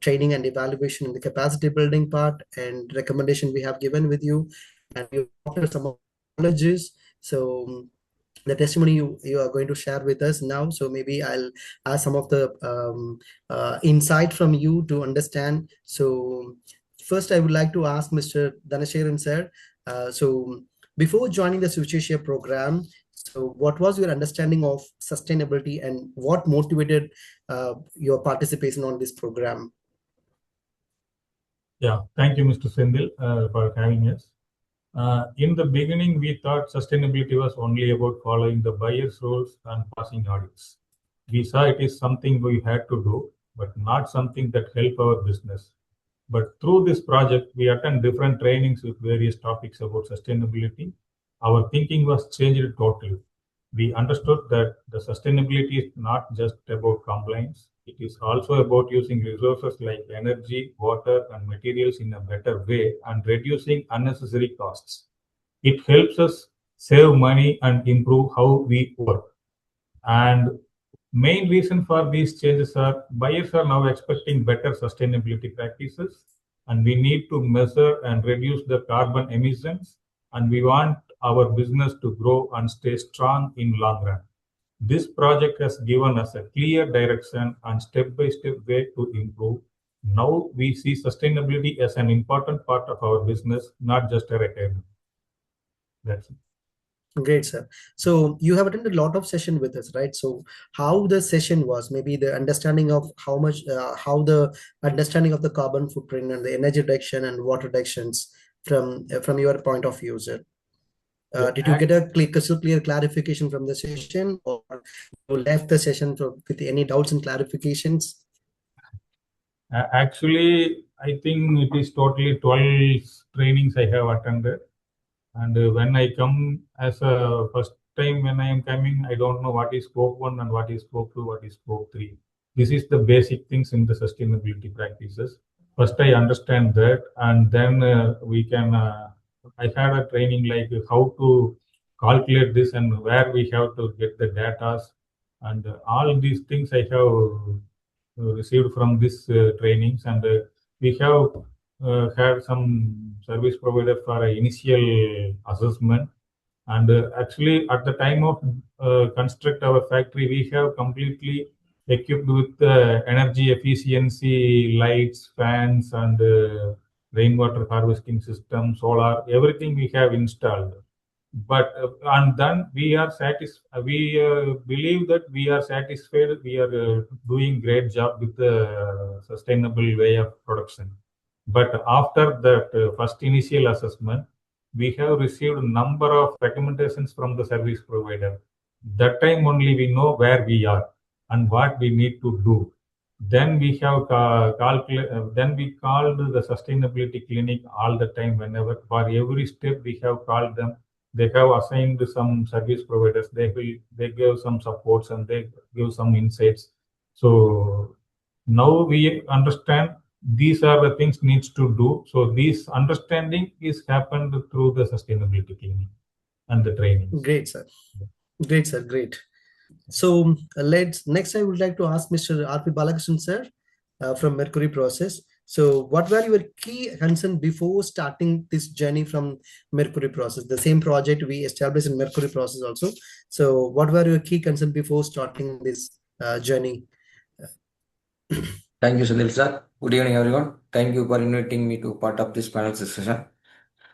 training and evaluation in the capacity building part, and recommendation we have given with you, and you offer some knowledges. So the testimony you are going to share with us now. So maybe I'll ask some of the insight from you to understand. So first, I would like to ask Mr. Dhanasekaran sir. So before joining the Switch Asia program, so what was your understanding of sustainability, and what motivated your participation on this program? Yeah, thank you, Mr. Senthil, for having us. In the beginning, we thought sustainability was only about following the buyer's rules and passing audits. We saw it is something we had to do, but not something that helped our business. But through this project, we attend different trainings with various topics about sustainability. Our thinking was changed totally. We understood that the sustainability is not just about compliance. It is also about using resources like energy, water, and materials in a better way and reducing unnecessary costs. It helps us save money and improve how we work. And main reason for these changes are buyers are now expecting better sustainability practices, and we need to measure and reduce the carbon emissions, and we want our business to grow and stay strong in long run. This project has given us a clear direction and step-by-step way to improve. Now we see sustainability as an important part of our business, not just a requirement. That's it. Great, sir. So you have attended a lot of session with us, right? So how the session was, maybe the understanding of how the understanding of the carbon footprint and the energy reduction and water reductions from your point of view, sir. Did you get a crystal clear clarification from the session, or you left the session with any doubts and clarifications? Actually, I think it is totally 12 trainings I have attended. And when I come as a first time when I am coming, I don't know what is scope 1 and what is scope 2, what is scope 3. This is the basic things in the sustainability practices. First, I understand that, and then we can, I had a training like how to calculate this and where we have to get the data. And all these things I have received from this trainings, and we have had some service provider for initial assessment. And actually, at the time of construct our factory, we have completely equipped with energy efficiency lights, fans, and rainwater harvesting system, solar, everything we have installed. But and then we are satisfied. We believe that we are satisfied. We are doing great job with the sustainable way of production. But after that first initial assessment, we have received a number of recommendations from the service provider. That time only we know where we are and what we need to do. Then we have then we called the sustainability clinic all the time. Whenever for every step we have called them. They have assigned some service providers. They give some supports and they give some insights. So now we understand these are the things needs to do. So this understanding is happened through the sustainability clinic and the training. Great, sir. Great, sir. Great. So next I would like to ask Mr. R.P. Balakrishnan, sir, from Mercury Process. So what were your key concerns before starting this journey from Mercury Process? The same project we established in Mercury Process also. So what were your key concerns before starting this journey? Thank you, Sunil sir. Good evening, everyone. Thank you for inviting me to part of this panel discussion.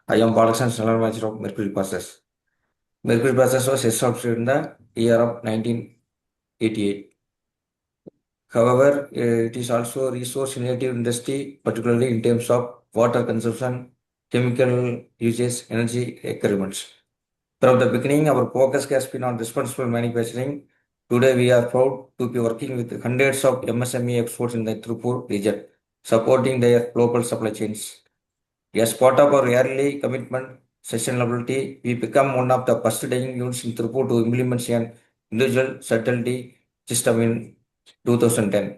I am Balakrishnan, General Manager of Mercury Process. Mercury Process was established in the year of 1988. However, it is also a resource-intensive industry, particularly in terms of water consumption, chemical usage, energy requirements. From the beginning, our focus has been on responsible manufacturing. Today, we are proud to be working with hundreds of MSME exports in the Tripur region, supporting their global supply chains. As part of our yearly commitment, sustainability, we become one of the first dyeing units in Tripur to implement an individual subtlety system in 2010.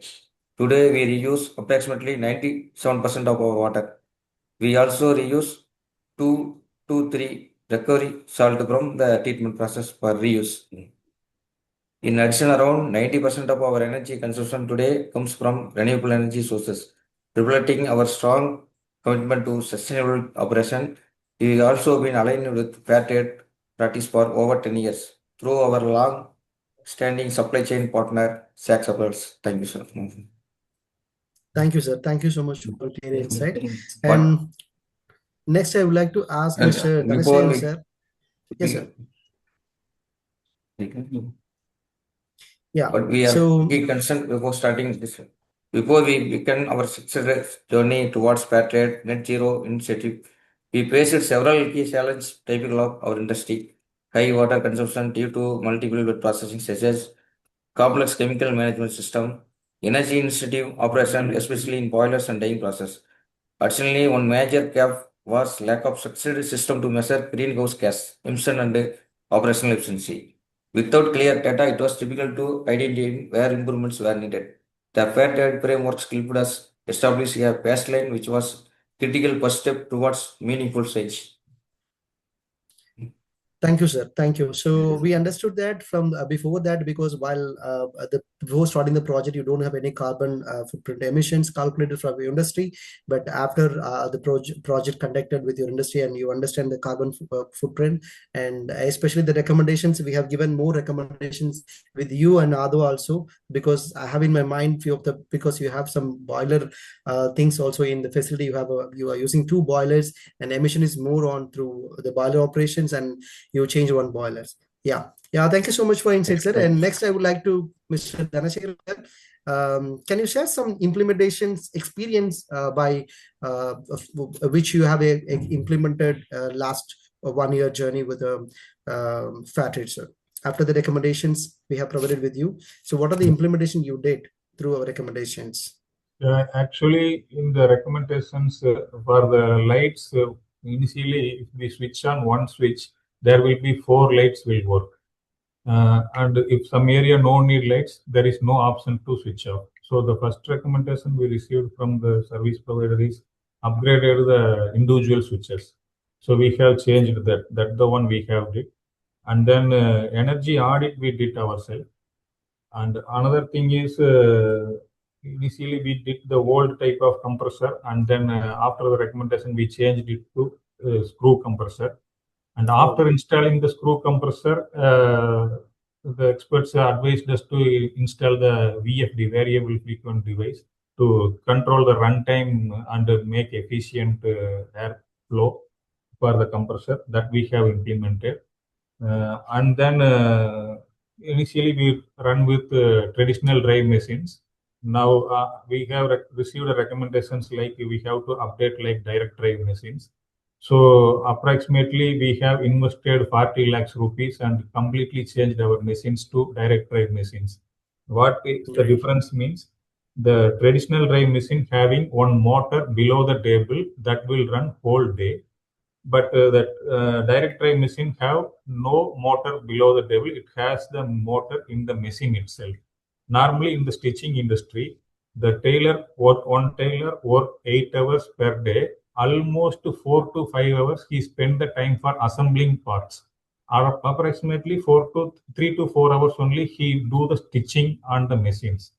Today, we reuse approximately 97% of our water. We also reuse 2 to 3 recovery salt from the treatment process for reuse. In addition, around 90% of our energy consumption today comes from renewable energy sources, reflecting our strong commitment to sustainable operation. We have also been aligned with Fairtrade practice for over 10 years through our long-standing supply chain partner, SAC Suppliers. Thank you, sir. Thank you, sir. Thank you so much for clear insight. And next, I would like to ask Mr. Dhanashayan, sir. Yes, sir. Yeah. But we are key concerned before starting this. Before we begin our success journey towards Fairtrade Net Zero initiative, we faced several key challenges typical of our industry. High water consumption due to multiple wet processing stages, complex chemical management system, energy intensive operation, especially in boilers and dyeing process, Additionally, one major gap was lack of structured system to measure greenhouse gas emission and operational efficiency. Without clear data, it was difficult to identify where improvements were needed. The Fairtrade framework helped us establish a baseline, which was critical first step towards meaningful change. Thank you, sir. Thank you. So we understood that from before that, because while before starting the project, you don't have any carbon footprint emissions calculated from your industry. But after the project conducted with your industry and you understand the carbon footprint, and especially the recommendations, we have given more recommendations with you and Ado also, because I have in my mind few of the, because you have some boiler things also in the facility. You are using 2 boilers, and emission is more on through the boiler operations, and you change 1 boiler. Yeah. Thank you so much for insight, sir. And next, I would like to Mr. Dhanashekhar. Can you share some implementations experience by which you have implemented last 1 year journey with Fairtrade, sir? After the recommendations we have provided with you, so what are the implementation you did through our recommendations? Actually, in the recommendations for the lights, initially, if we switch on one switch, there will be 4 lights will work. And if some area no need lights, there is no option to switch off. So the first recommendation we received from the service provider is upgraded the individual switches. So we have changed that. That's the one we have did. And then energy audit we did ourselves. And another thing is initially we did the old type of compressor, and then after the recommendation we changed it to screw compressor. And after installing the screw compressor, the experts advised us to install the VFD, variable frequent device, to control the runtime and make efficient air flow for the compressor. That we have implemented. And then initially we run with traditional drive machines. Now we have received recommendations like we have to update like direct drive machines. So approximately we have invested 40 lakhs rupees and completely changed our machines to direct drive machines. What is the difference means? The traditional drive machine having one motor below the table that will run whole day, but that direct drive machine have no motor below the table. It has the motor in the machine itself. Normally in the stitching industry, the one tailor work 8 hours per day. Almost 4 to 5 hours he spent the time for assembling parts. Or approximately 3 to 4 hours only he do the stitching on the machines.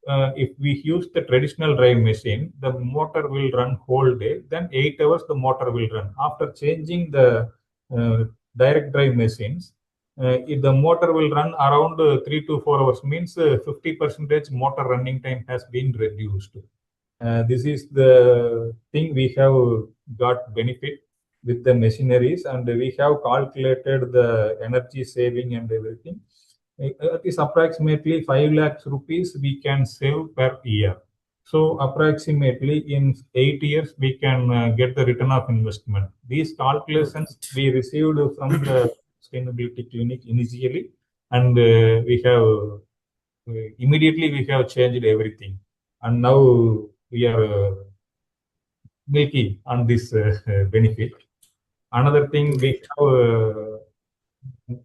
If we use the traditional drive machine, the motor will run whole day, then 8 hours the motor will run. After changing the direct drive machines, if the motor will run around 3 to 4 hours, means 50% motor running time has been reduced. This is the thing we have got benefit with the machineries, and we have calculated the energy saving and everything. It is approximately 5 lakhs rupees we can save per year. So approximately in 8 years we can get the return of investment. These calculations we received from the sustainability clinic initially, and we have immediately we have changed everything, and now we are milky on this benefit. Another thing, we have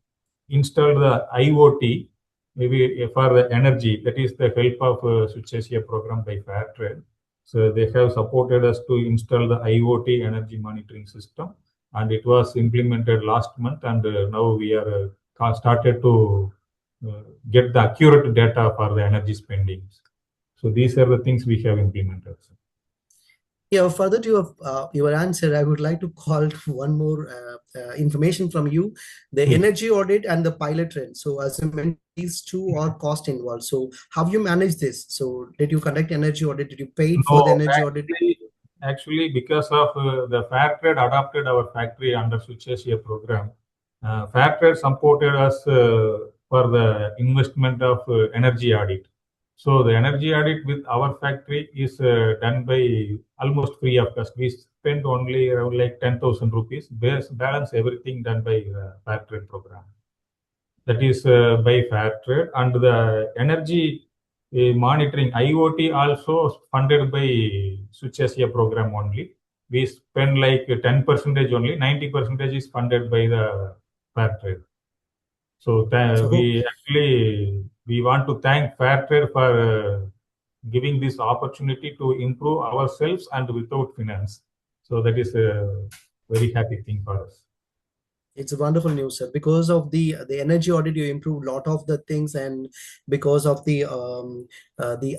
installed the IoT, maybe for the energy. That is the help of Switch Asia program by Fairtrade. So they have supported us to install the IoT energy monitoring system, and it was implemented last month. And now we are started to get the accurate data for the energy spendings. So these are the things we have implemented. Yeah, further to your answer, I would like to call one more information from you: the energy audit and the pilot trend. So as I mentioned, these two are cost involved. So how you manage this? So did you conduct energy audit? Did you pay for the energy audit? Actually, because of the Fairtrade adopted our factory under Switch Asia program, Fairtrade supported us for the investment of energy audit. So the energy audit with our factory is done by almost free of cost. We spend only around like 10,000 rupees. Balance everything done by Fairtrade program. That is by Fairtrade, and the energy monitoring IoT also funded by Switch Asia program only. We spend like 10% only, 90% is funded by the Fairtrade. So we want to thank Fairtrade for giving this opportunity to improve ourselves and without finance. So that is a very happy thing for us. It's a wonderful news, sir. Because of the energy audit, you improved a lot of the things, and because of the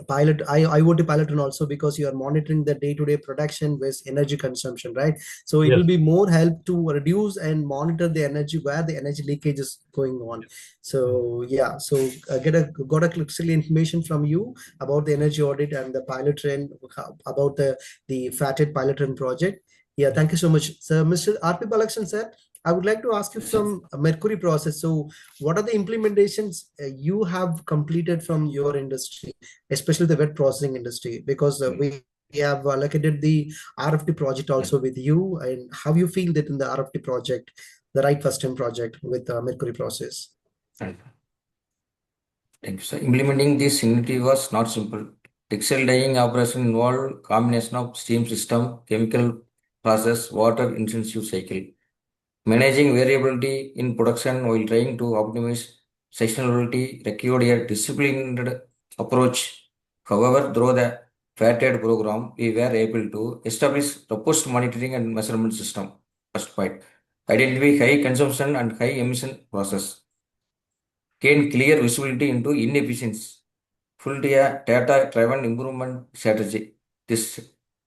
pilot IoT pilot, and also because you are monitoring the day-to-day production with energy consumption, right? So it will be more help to reduce and monitor the energy where the energy leakage is going on. So yeah, so got a clear information from you about the energy audit and the pilot trend, about the Fairtrade pilot trend project. Yeah, thank you so much, sir. Mr. R.P. Balakrishnan, sir, I would like to ask you from Mercury process. So what are the implementations you have completed from your industry, especially the wet processing industry? Because we have allocated the RFT project also with you, and how you feel that in the RFT project, the right first time project with Mercury process? Thank you, sir. Implementing this unity was not simple. Textile dyeing operation involved combination of steam system, chemical process, water intensive cycle. Managing variability in production while trying to optimize sustainability required a disciplined approach. However, through the Fairtrade program, we were able to establish robust monitoring and measurement system. First point, identify high consumption and high emission process. Gain clear visibility into inefficiencies. Full data-driven improvement strategy. This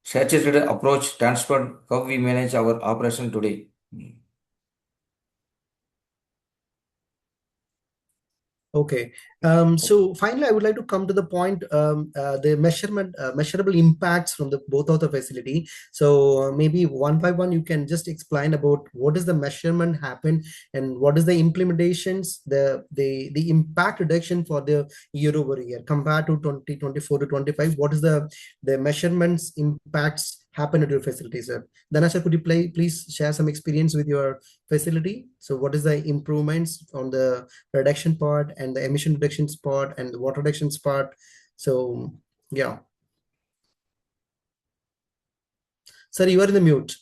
saturated approach transformed how we manage our operation today. Okay. So finally, I would like to come to the point, the measurable impacts from the both of the facility. So maybe one by one, you can just explain about what is the measurement happen and what is the implementations, the impact reduction for the year over year compared to 2024 to 25. What is the measurements impacts happen at your facility, sir? Dana sir, could you please share some experience with your facility? So what is the improvements on the reduction part and the emission reductions part and the water reductions part? So yeah, sir, you are in the mute.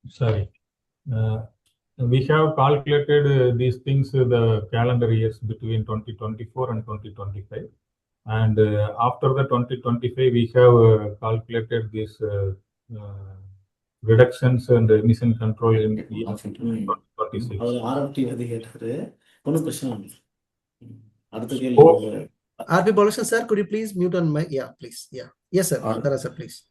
Sorry. We have calculated these things, the calendar years between 2024 and 2025. And after the 2025, we have calculated these reductions and emission control in 2026. R.P. Balakrishnan, sir, could you please mute on my, yeah, please. Yeah. Yes, sir. Dana sir, please.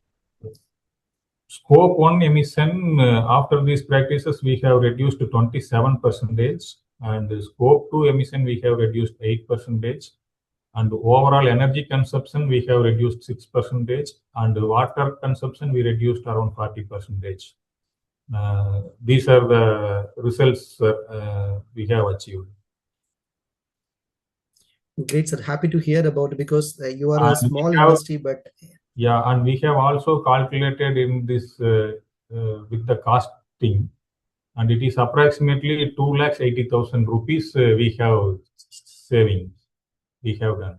Scope 1 emission, after these practices, we have reduced to 27%, and Scope 2 emission, we have reduced 8%, and overall energy consumption, we have reduced 6%, and water consumption, we reduced around 40%. These are the results we have achieved. Great, sir. Happy to hear about it, because you are a small industry, but yeah, and we have also calculated in this with the costing, and it is approximately 2,80,000 rupees we have savings we have done.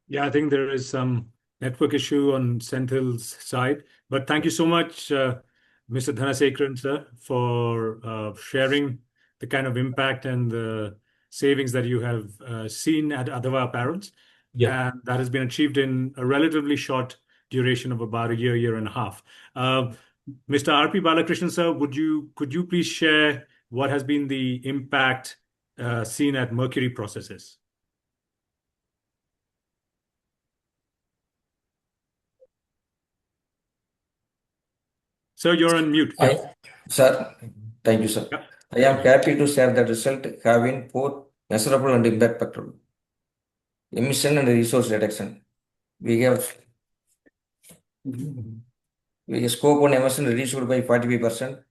Yeah, I think there is some network issue on Senthil's side, but thank you so much, Mr. Dhanasekharan, sir, for sharing the kind of impact and the savings that you have seen at Adava Apparels. Yeah, and that has been achieved in a relatively short duration of about a year and a half. Mr. R.P. Balakrishnan, sir, could you please share what has been the impact seen at Mercury Processes? Sir, you're on mute. Sir, thank you, sir. Yeah. I am happy to share the result having both measurable and impact factor. Emission and resource reduction. We have Scope 1 emission reduced by 45%.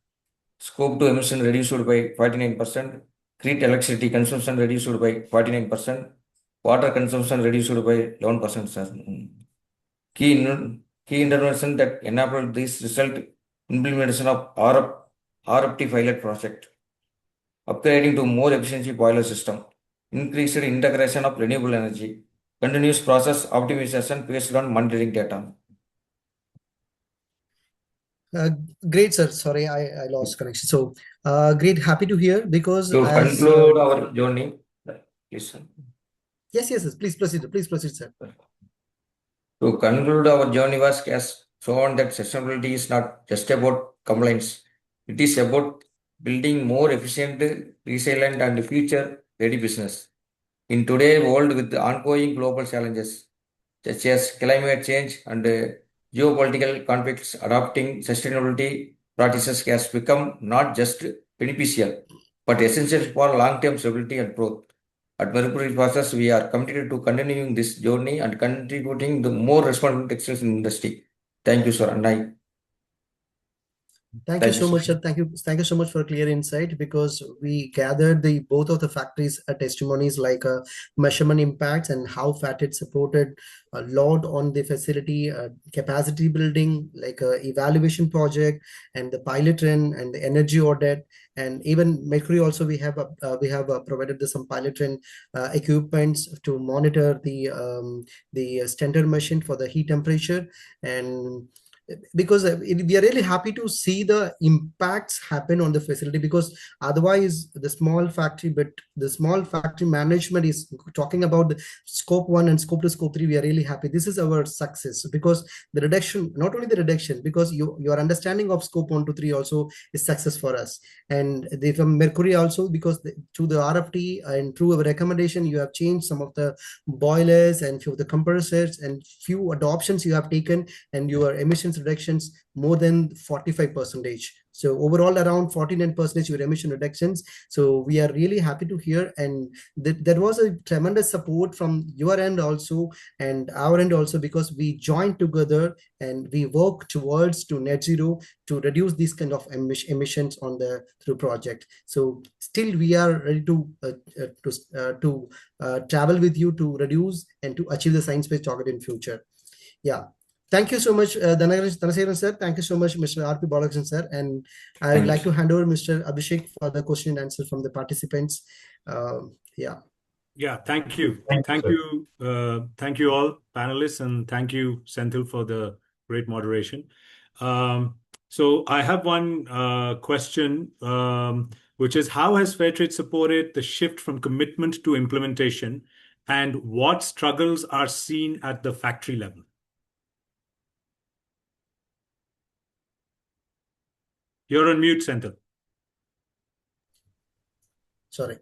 Scope 2 emission reduced by 49%, grid electricity consumption reduced by 49%, water consumption reduced by 11%, sir. Key intervention that enabled this result implementation of RFT pilot project, upgrading to more efficiency boiler system, increased integration of renewable energy, continuous process optimization based on monitoring data. Great, sir. Sorry, I lost connection. So, great. Happy to hear because To as conclude our journey, please, sir. yes, please proceed. Please proceed, sir. To conclude, our journey has shown that sustainability is not just about compliance. It is about building more efficient, resilient, and future-ready business. In today's world with the ongoing global challenges such as climate change and geopolitical conflicts, adopting sustainability practices has become not just beneficial, but essential for long-term stability and growth. At Mercury Process, we are committed to continuing this journey and contributing to more responsible textiles industry. Thank you, sir. And Thank you so much, sir. Thank you so much for a clear insight because we gathered the both of the factories' testimonies like measurement impacts and how Fairtrade supported a lot on the facility capacity building, like evaluation project and the pilot run and the energy audit, and even Mercury also we have provided some pilot run equipments to monitor the standard machine for the heat temperature. And because we are really happy to see the impacts happen on the facility, because otherwise the small factory management is talking about the scope 1 and scope 2, scope 3. We are really happy. This is our success because the reduction, not only the reduction, because your understanding of scope 1 to 3 also is success for us. And from Mercury also, because through the RFT and through our recommendation, you have changed some of the boilers and few of the compressors and few adoptions you have taken, and your emissions reductions more than 45%. So overall around 49% your emission reductions. So we are really happy to hear, and there was a tremendous support from your end also and our end also, because we joined together and we work towards to net zero to reduce these kind of emissions on the through project. So still we are ready to travel with you to reduce and to achieve the science-based target in future. Yeah. Thank you so much, Dhanasekaran sir. Thank you so much, Mr. R.P. Balakrishnan sir. And I would like to hand over Mr. Abhishek for the question and answer from the participants. Yeah. Yeah, thank you. Thank you all panelists, and thank you, Senthil, for the great moderation. So I have one question, which is, how has Fairtrade supported the shift from commitment to implementation, and what struggles are seen at the factory level? You're on mute, Senthil. Sorry.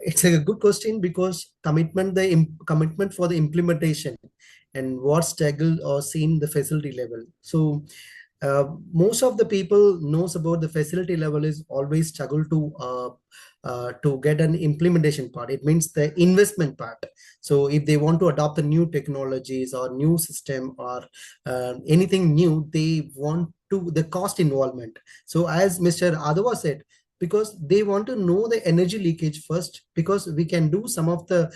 It's a good question because commitment for the implementation and what struggle or seen the facility level. So most of the people knows about the facility level is always struggle to get an implementation part. It means the investment part. So if they want to adopt the new technologies or new system or anything new, they want to the cost involvement. So as Mr. Adava said, because they want to know the energy leakage first, because we can do some of the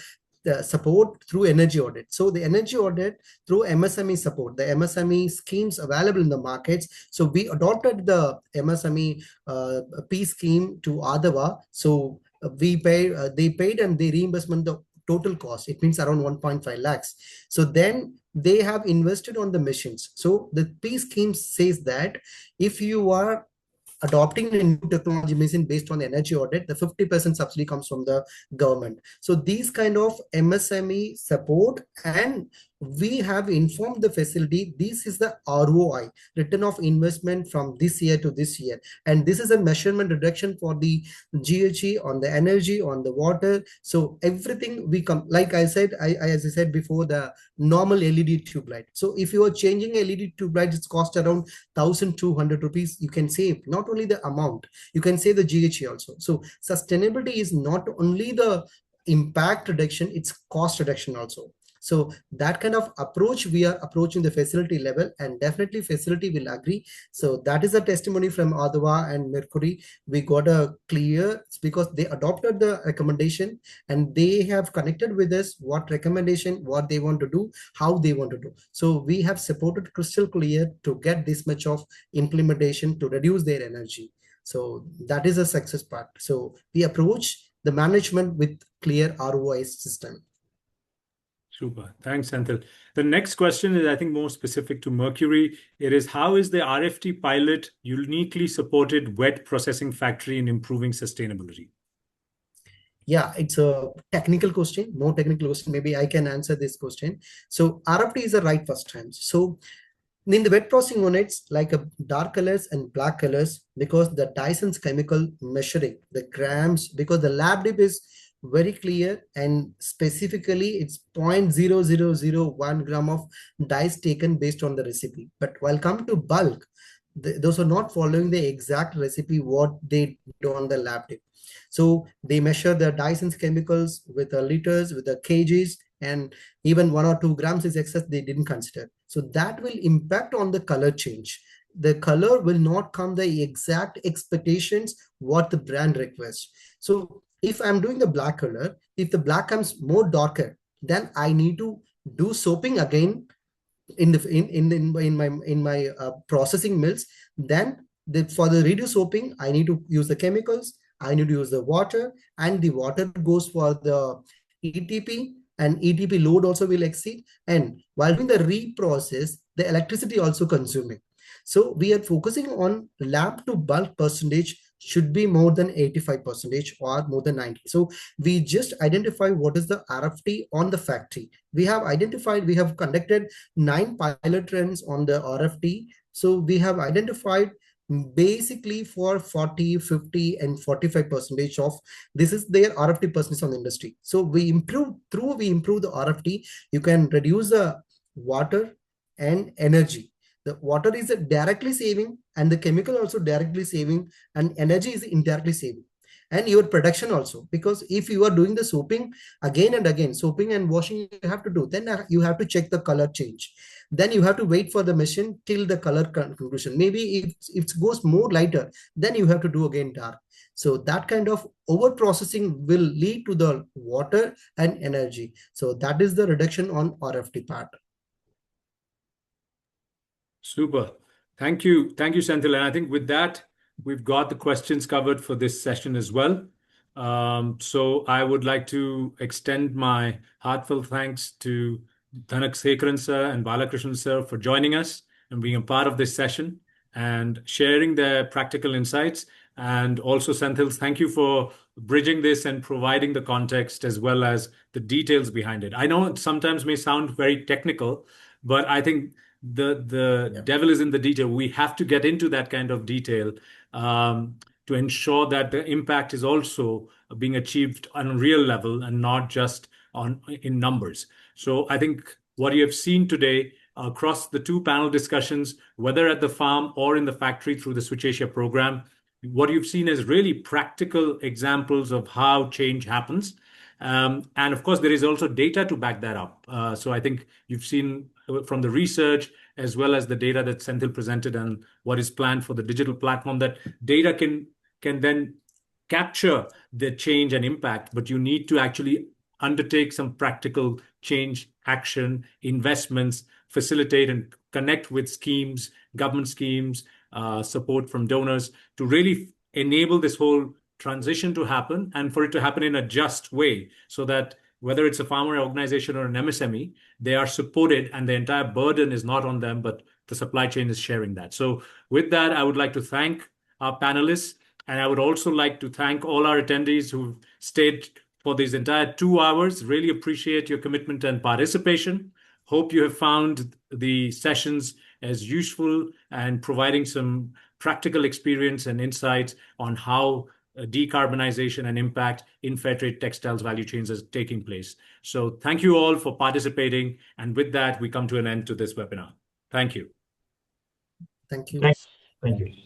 support through energy audit. So the energy audit through MSME support, the MSME schemes available in the markets. So we adopted the MSME P scheme to Adava. So we pay, they paid and they reimbursement the total cost. It means around 1.5 lakhs. So then they have invested on the machines. So the P scheme says that if you are adopting a new technology machine based on the energy audit, the 50% subsidy comes from the government. So these kind of MSME support, and we have informed the facility, this is the ROI, return of investment from this year to this year. And this is a measurement reduction for the GHG on the energy, on the water. So everything we come, like I said, as I said before, the normal LED tube light. So if you are changing LED tube light, it's cost around 1,200 rupees. You can save not only the amount, you can save the GHG also. So sustainability is not only the impact reduction, it's cost reduction also. So that kind of approach we are approaching the facility level, and definitely facility will agree. So that is a testimony from Adwa and Mercury. We got a clear, because they adopted the recommendation and they have connected with us what recommendation, what they want to do, how they want to do. So we have supported crystal clear to get this much of implementation to reduce their energy. So that is a success part. So we approach the management with clear ROI system. Super. Thanks, Senthil. The next question is, I think, more specific to Mercury. It is, how is the RFT pilot uniquely supported wet processing factory in improving sustainability? Yeah, it's a technical question, more technical question. Maybe I can answer this question. So RFT is the right first time. So in the wet processing units, like dark colors and black colors, because the Dyson's chemical measuring the grams, because the lab dip is very clear, and specifically it's 0.0001 gram of dyes taken based on the recipe. But while come to bulk, those are not following the exact recipe what they do on the lab dip. So they measure the Dyson's chemicals with the liters, with the kgs, and even 1 or 2 grams is excess, they didn't consider. So that will impact on the color change. The color will not come the exact expectations what the brand requests. So if I'm doing the black color, if the black comes more darker, then I need to do soaping again in my processing mills. Then for the reduce soaping, I need to use the chemicals, I need to use the water, and the water goes for the ETP, and ETP load also will exceed. And while doing the reprocess, the electricity also consuming. So we are focusing on lab to bulk percentage should be more than 85% or more than 90. So we just identify what is the RFT on the factory. We have conducted 9 pilot runs on the RFT. So we have identified basically for 40, 50, and 45% of this is their RFT percentage on the industry. So we improve the RFT, you can reduce the water and energy. The water is directly saving, and the chemical also directly saving, and energy is indirectly saving. And your production also, because if you are doing the soaping again and again, soaping and washing you have to do, then you have to check the color change. Then you have to wait for the machine till the color conclusion. Maybe if it goes more lighter, then you have to do again dark. So that kind of over processing will lead to the water and energy. So that is the reduction on RFT part. Super. Thank you. Thank you, Senthil. And I think with that, we've got the questions covered for this session as well. So I would like to extend my heartfelt thanks to Dhanak Sekharan sir and Balakrishnan sir for joining us and being a part of this session and sharing their practical insights. And also, Senthil, thank you for bridging this and providing the context as well as the details behind it. I know it sometimes may sound very technical, but I think the devil is in the detail. We have to get into that kind of detail to ensure that the impact is also being achieved on a real level and not just in numbers. So I think what you have seen today across the 2 panel discussions, whether at the farm or in the factory through the Switch Asia program, what you've seen is really practical examples of how change happens. And of course, there is also data to back that up. So I think you've seen from the research as well as the data that Senthil presented and what is planned for the digital platform, that data can then capture the change and impact, but you need to actually undertake some practical change, action, investments, facilitate and connect with schemes, government schemes, support from donors to really enable this whole transition to happen and for it to happen in a just way so that whether it's a farmer organization or an MSME, they are supported and the entire burden is not on them, but the supply chain is sharing that. So with that, I would like to thank our panelists, and I would also like to thank all our attendees who stayed for these entire 2 hours. Really appreciate your commitment and participation. Hope you have found the sessions as useful and providing some practical experience and insights on how decarbonization and impact in Fairtrade Textiles value chains is taking place. So thank you all for participating. And with that, we come to an end to this webinar. Thank you. Thank you. Thank you.